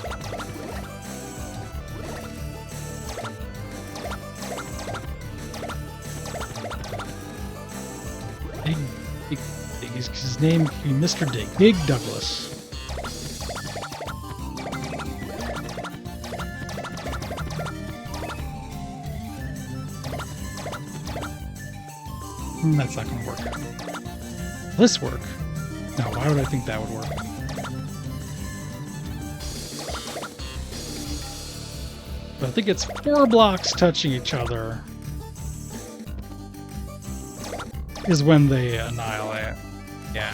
S1: His name could be Mr. Dig. Dig Douglas. That's not going to work. Will this work? No, why would I think that would work? But I think it's 4 blocks touching each other is when they annihilate. Yeah.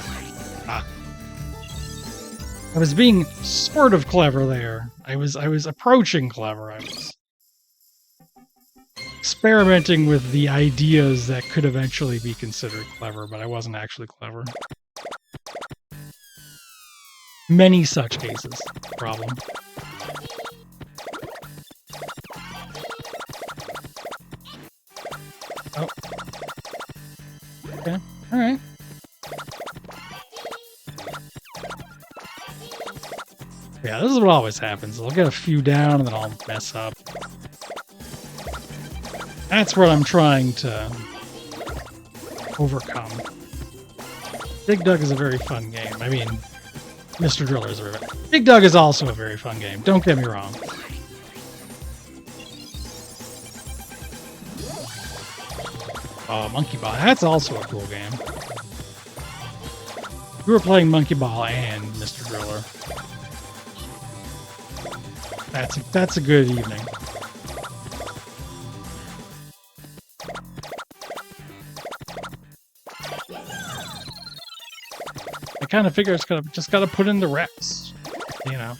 S1: Ah. I was being sort of clever there. I was approaching clever. I was experimenting with the ideas that could eventually be considered clever, but I wasn't actually clever. Many such cases. Problem. Oh. Okay. Alright. Yeah, this is what always happens. I'll get a few down and then I'll mess up. That's what I'm trying to overcome. Dig Dug is a very fun game. I mean, Mr. Driller is a very fun. Dig Dug is also a very fun game. Don't get me wrong. Monkey Ball. That's also a cool game. We were playing Monkey Ball and Mr. Driller. That's a good evening. I kind of figure it's just gotta put in the reps, you know.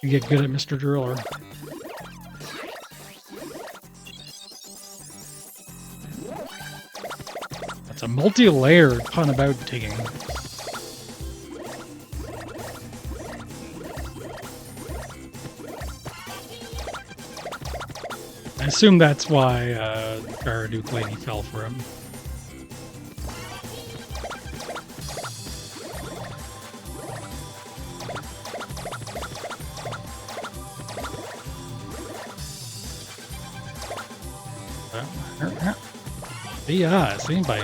S1: You get good at Mr. Driller. That's a multi-layered pun about digging. I assume that's why Duke Lady fell for him. Yeah, see, by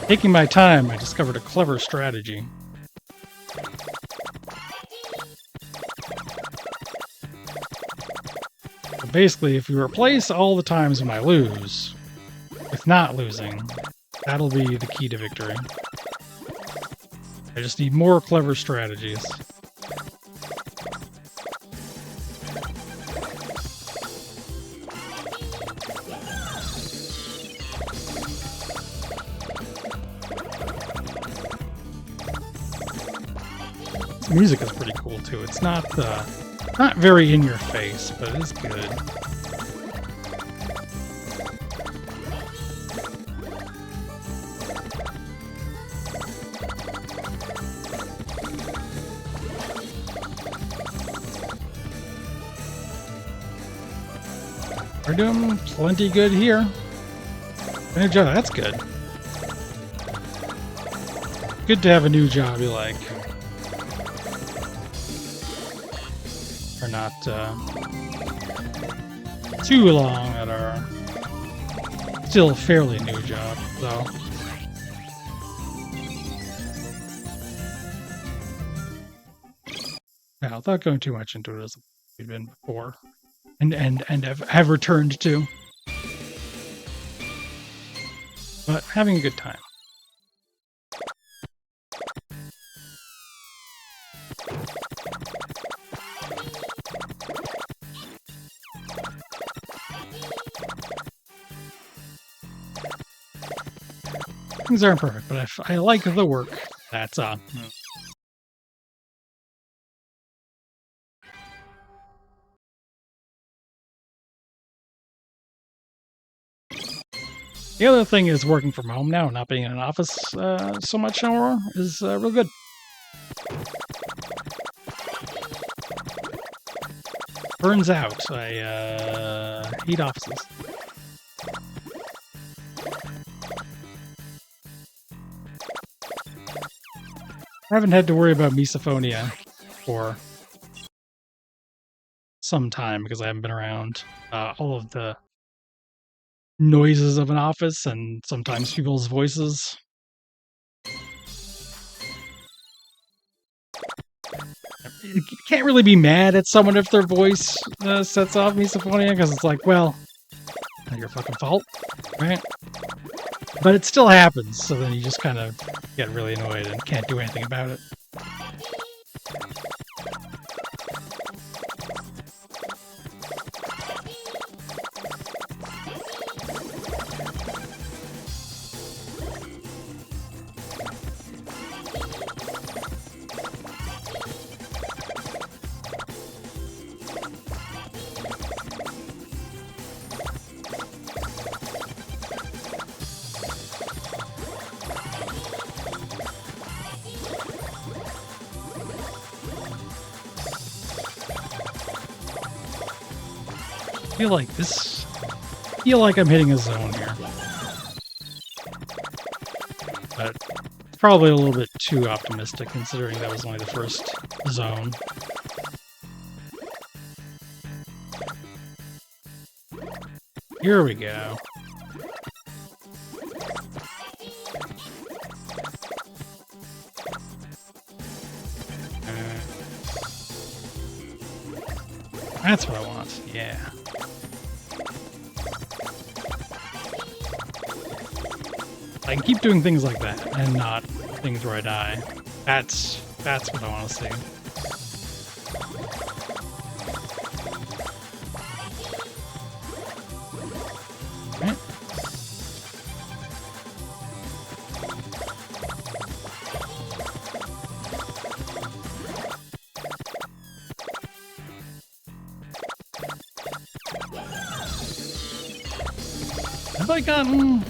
S1: taking my time, I discovered a clever strategy. Basically, if you replace all the times when I lose with not losing, that'll be the key to victory. I just need more clever strategies. This music is pretty cool too. It's not very in your face, but it is good. We're doing plenty good here. New job, that's good. Good to have a new job you like. Or not too long at our still fairly new job, though. Yeah, without going too much into it as we've been before. And have returned to. But having a good time. Things aren't perfect, but I like the work. That's The other thing is working from home now, not being in an office so much anymore, is real good. Burns out. I hate offices. I haven't had to worry about misophonia for some time because I haven't been around all of the noises of an office and sometimes people's voices. You can't really be mad at someone if their voice sets off misophonia because it's like, well, not your fucking fault, right? But it still happens, so then you just kind of get really annoyed and can't do anything about it. I feel like I'm hitting a zone here. But it's probably a little bit too optimistic considering that was only the first zone. Here we go. That's what I want, yeah. I can keep doing things like that and not things where I die. That's what I want to see. Right. Have I gotten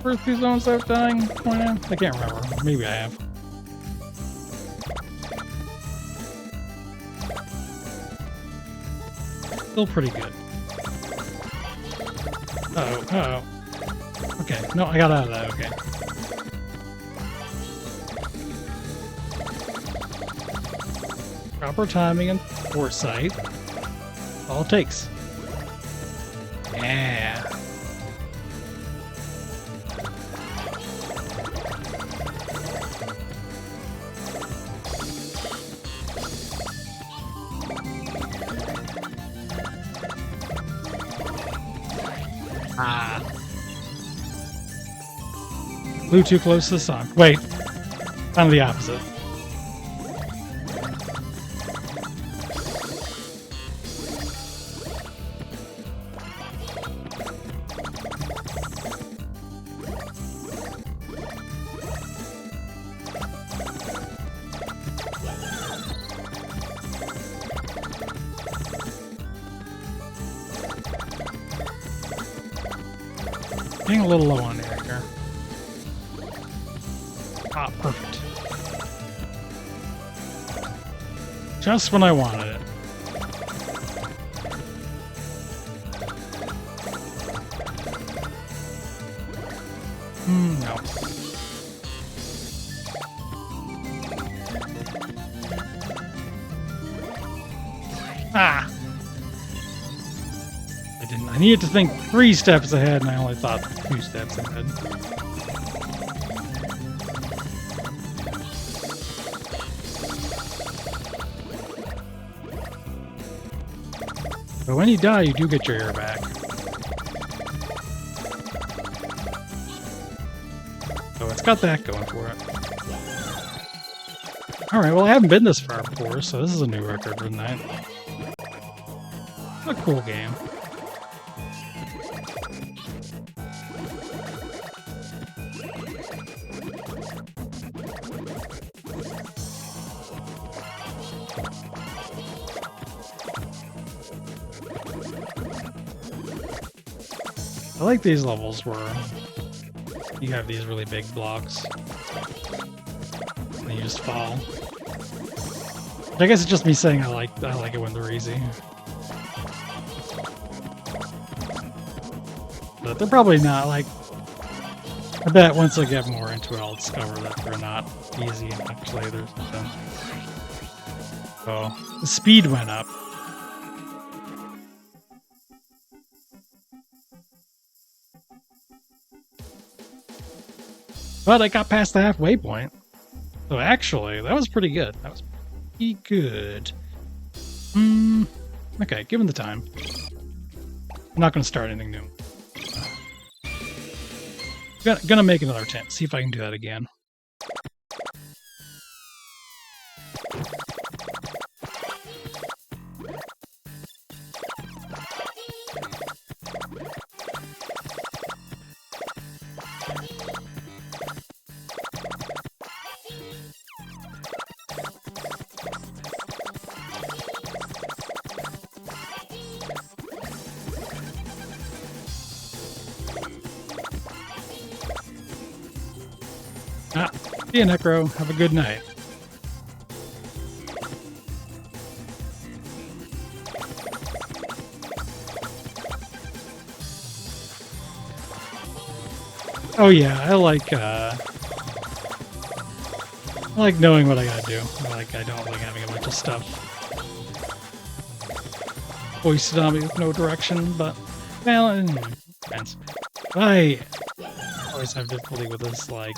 S1: first two zones without dying? I can't remember. Maybe I have. Still pretty good. Uh-oh, uh-oh. Okay, no, I got out of that, okay. Proper timing and foresight. All it takes. Yeah. Ah. Flew too close to the sun. Wait. Kind of the opposite. Getting a little low on air here. Ah, perfect. Just when I wanted it. No. Ah! I needed to think 3 steps ahead, and I only thought 2 steps ahead. But when you die, you do get your air back. So it's got that going for it. Alright, well I haven't been this far before, so this is a new record for the night. A cool game. I like these levels where you have these really big blocks and you just fall. I guess it's just me saying I like it when they're easy. But they're probably not, like, I bet once I get more into it I'll discover that they're not easy and actually there's something. So the speed went up. But I got past the halfway point. So actually, that was pretty good. That was pretty good. Okay, given the time. I'm not going to start anything new. Gonna make another attempt. See if I can do that again. Ah, see ya, Necro. Have a good night. Oh yeah, I like knowing what I gotta do. I don't like having a bunch of stuff foisted on me with no direction, but well, it depends. I always have difficulty with this, like,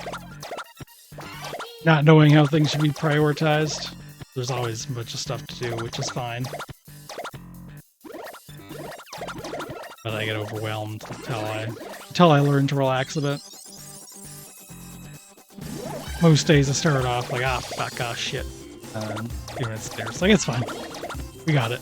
S1: not knowing how things should be prioritized. There's always a bunch of stuff to do, which is fine. But I get overwhelmed until I learn to relax a bit. Most days I start off like, fuck, shit. Even it's there. It's like, it's fine. We got it.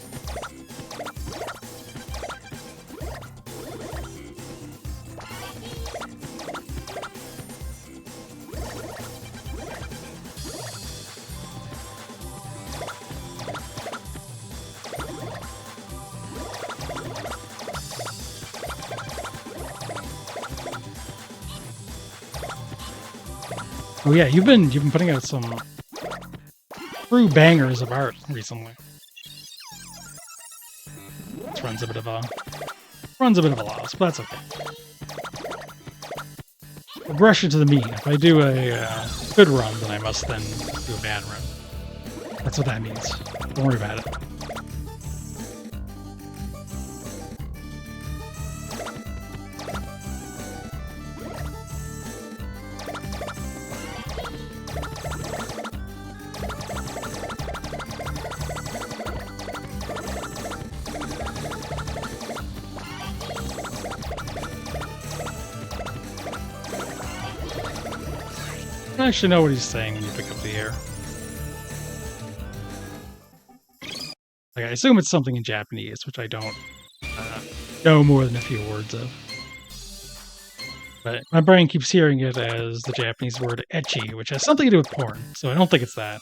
S1: Oh yeah, you've been putting out some true bangers of art recently. This runs a bit of a loss, but that's okay. Progression to the mean. If I do a good run, then I must then do a bad run. That's what that means. Don't worry about it. I actually know what he's saying when you pick up the air. Like, I assume it's something in Japanese, which I don't know more than a few words of. But my brain keeps hearing it as the Japanese word ecchi, which has something to do with porn, so I don't think it's that.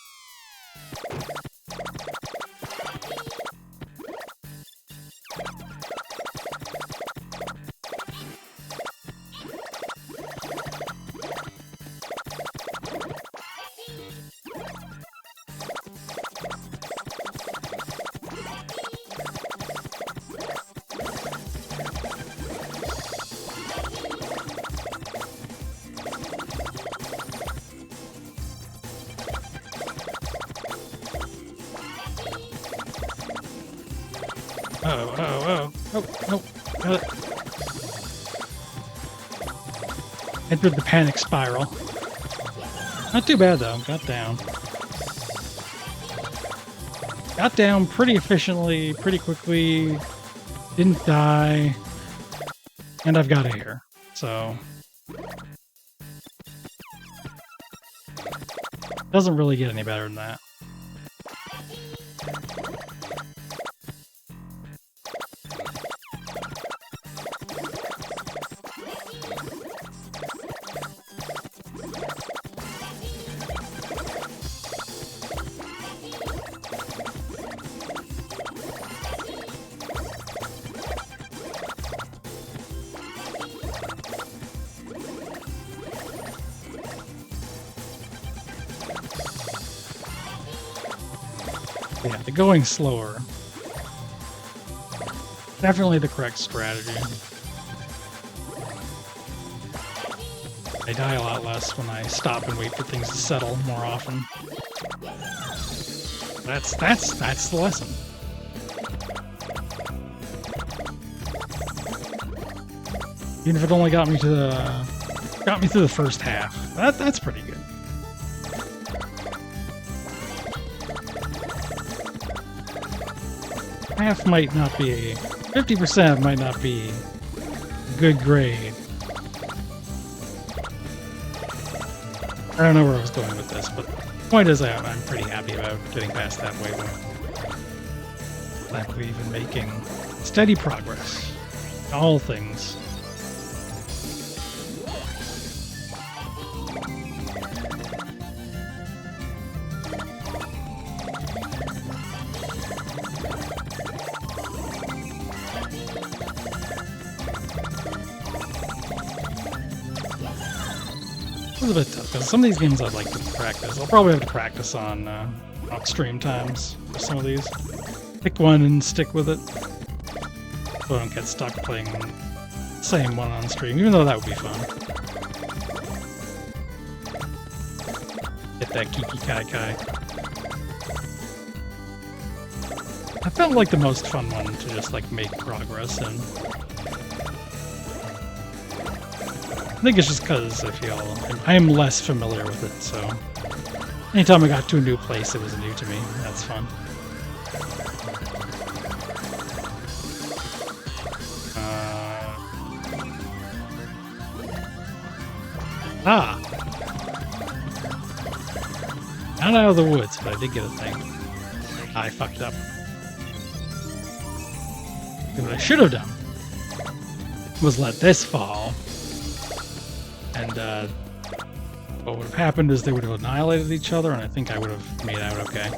S1: Oh, no, got it. Entered the panic spiral. Not too bad though, got down. Got down pretty efficiently, pretty quickly, didn't die, and I've got a hair, so... Doesn't really get any better than that. Yeah, the going slower. Definitely the correct strategy. I die a lot less when I stop and wait for things to settle more often. That's the lesson. Even if it only got me through the first half. That's pretty good. Half might not be 50% might not be a good grade. I don't know where I was going with this, but the point is I'm pretty happy about getting past that wave. That we're even making steady progress in all things. It's a bit tough because some of these games I'd like to practice. I'll probably have to practice on stream times for some of these. Pick one and stick with it, so I don't get stuck playing the same one on stream, even though that would be fun. Get that Kikikaikai. I felt like the most fun one to just like make progress in. I think it's just because I am less familiar with it, so anytime I got to a new place, it was new to me. That's fun. Not out of the woods, but I did get a thing. I fucked up. What I should have done was let this fall. And what would have happened is they would have annihilated each other, and I think I would have made out okay.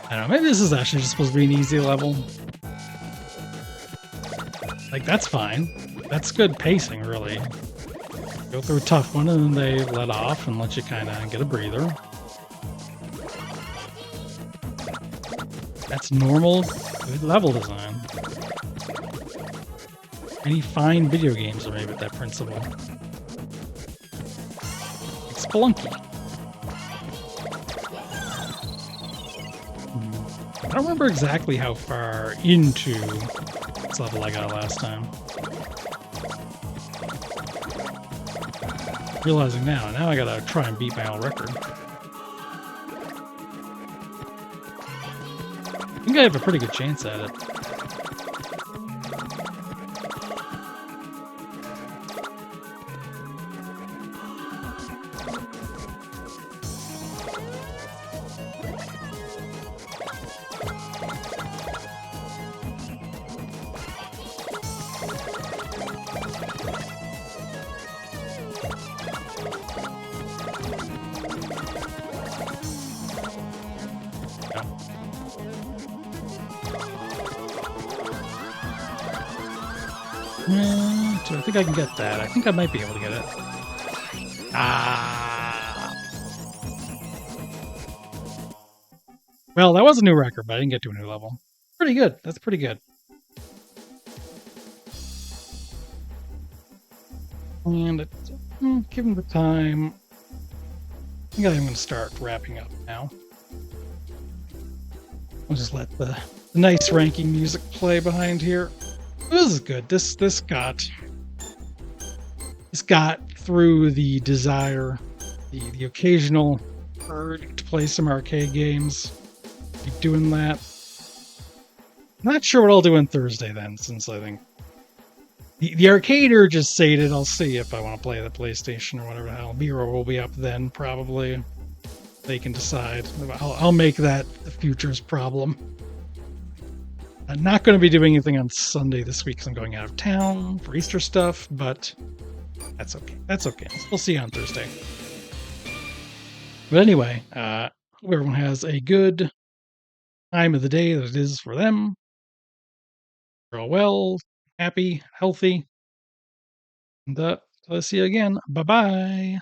S1: I don't know, maybe this is actually just supposed to be an easy level. Like, that's fine. That's good pacing, really. Go through a tough one, and then they let off and let you kind of get a breather. That's normal, good level design. Many fine video games are made with that principle. Like Spelunky. I don't remember exactly how far into this level I got last time. Realizing now I gotta try and beat my old record. I think I have a pretty good chance at it. So I think I can get that. I think I might be able to get it. Well, that was a new record, but I didn't get to a new level. Pretty good. That's pretty good. And given the time, I think I'm going to start wrapping up now. I'll just let the nice ranking music play behind here. This is good. This got through the desire, the occasional urge to play some arcade games. Keep doing that. I'm not sure what I'll do on Thursday then, since I think the arcade urge is sated. I'll see if I want to play the PlayStation or whatever the hell. Miro will be up then, probably. They can decide. I'll make that the future's problem. I'm not going to be doing anything on Sunday this week because I'm going out of town for Easter stuff, but that's okay. That's okay. We'll see you on Thursday. But anyway, hope everyone has a good time of the day that it is for them. They're all well, happy, healthy. And I'll see you again. Bye-bye.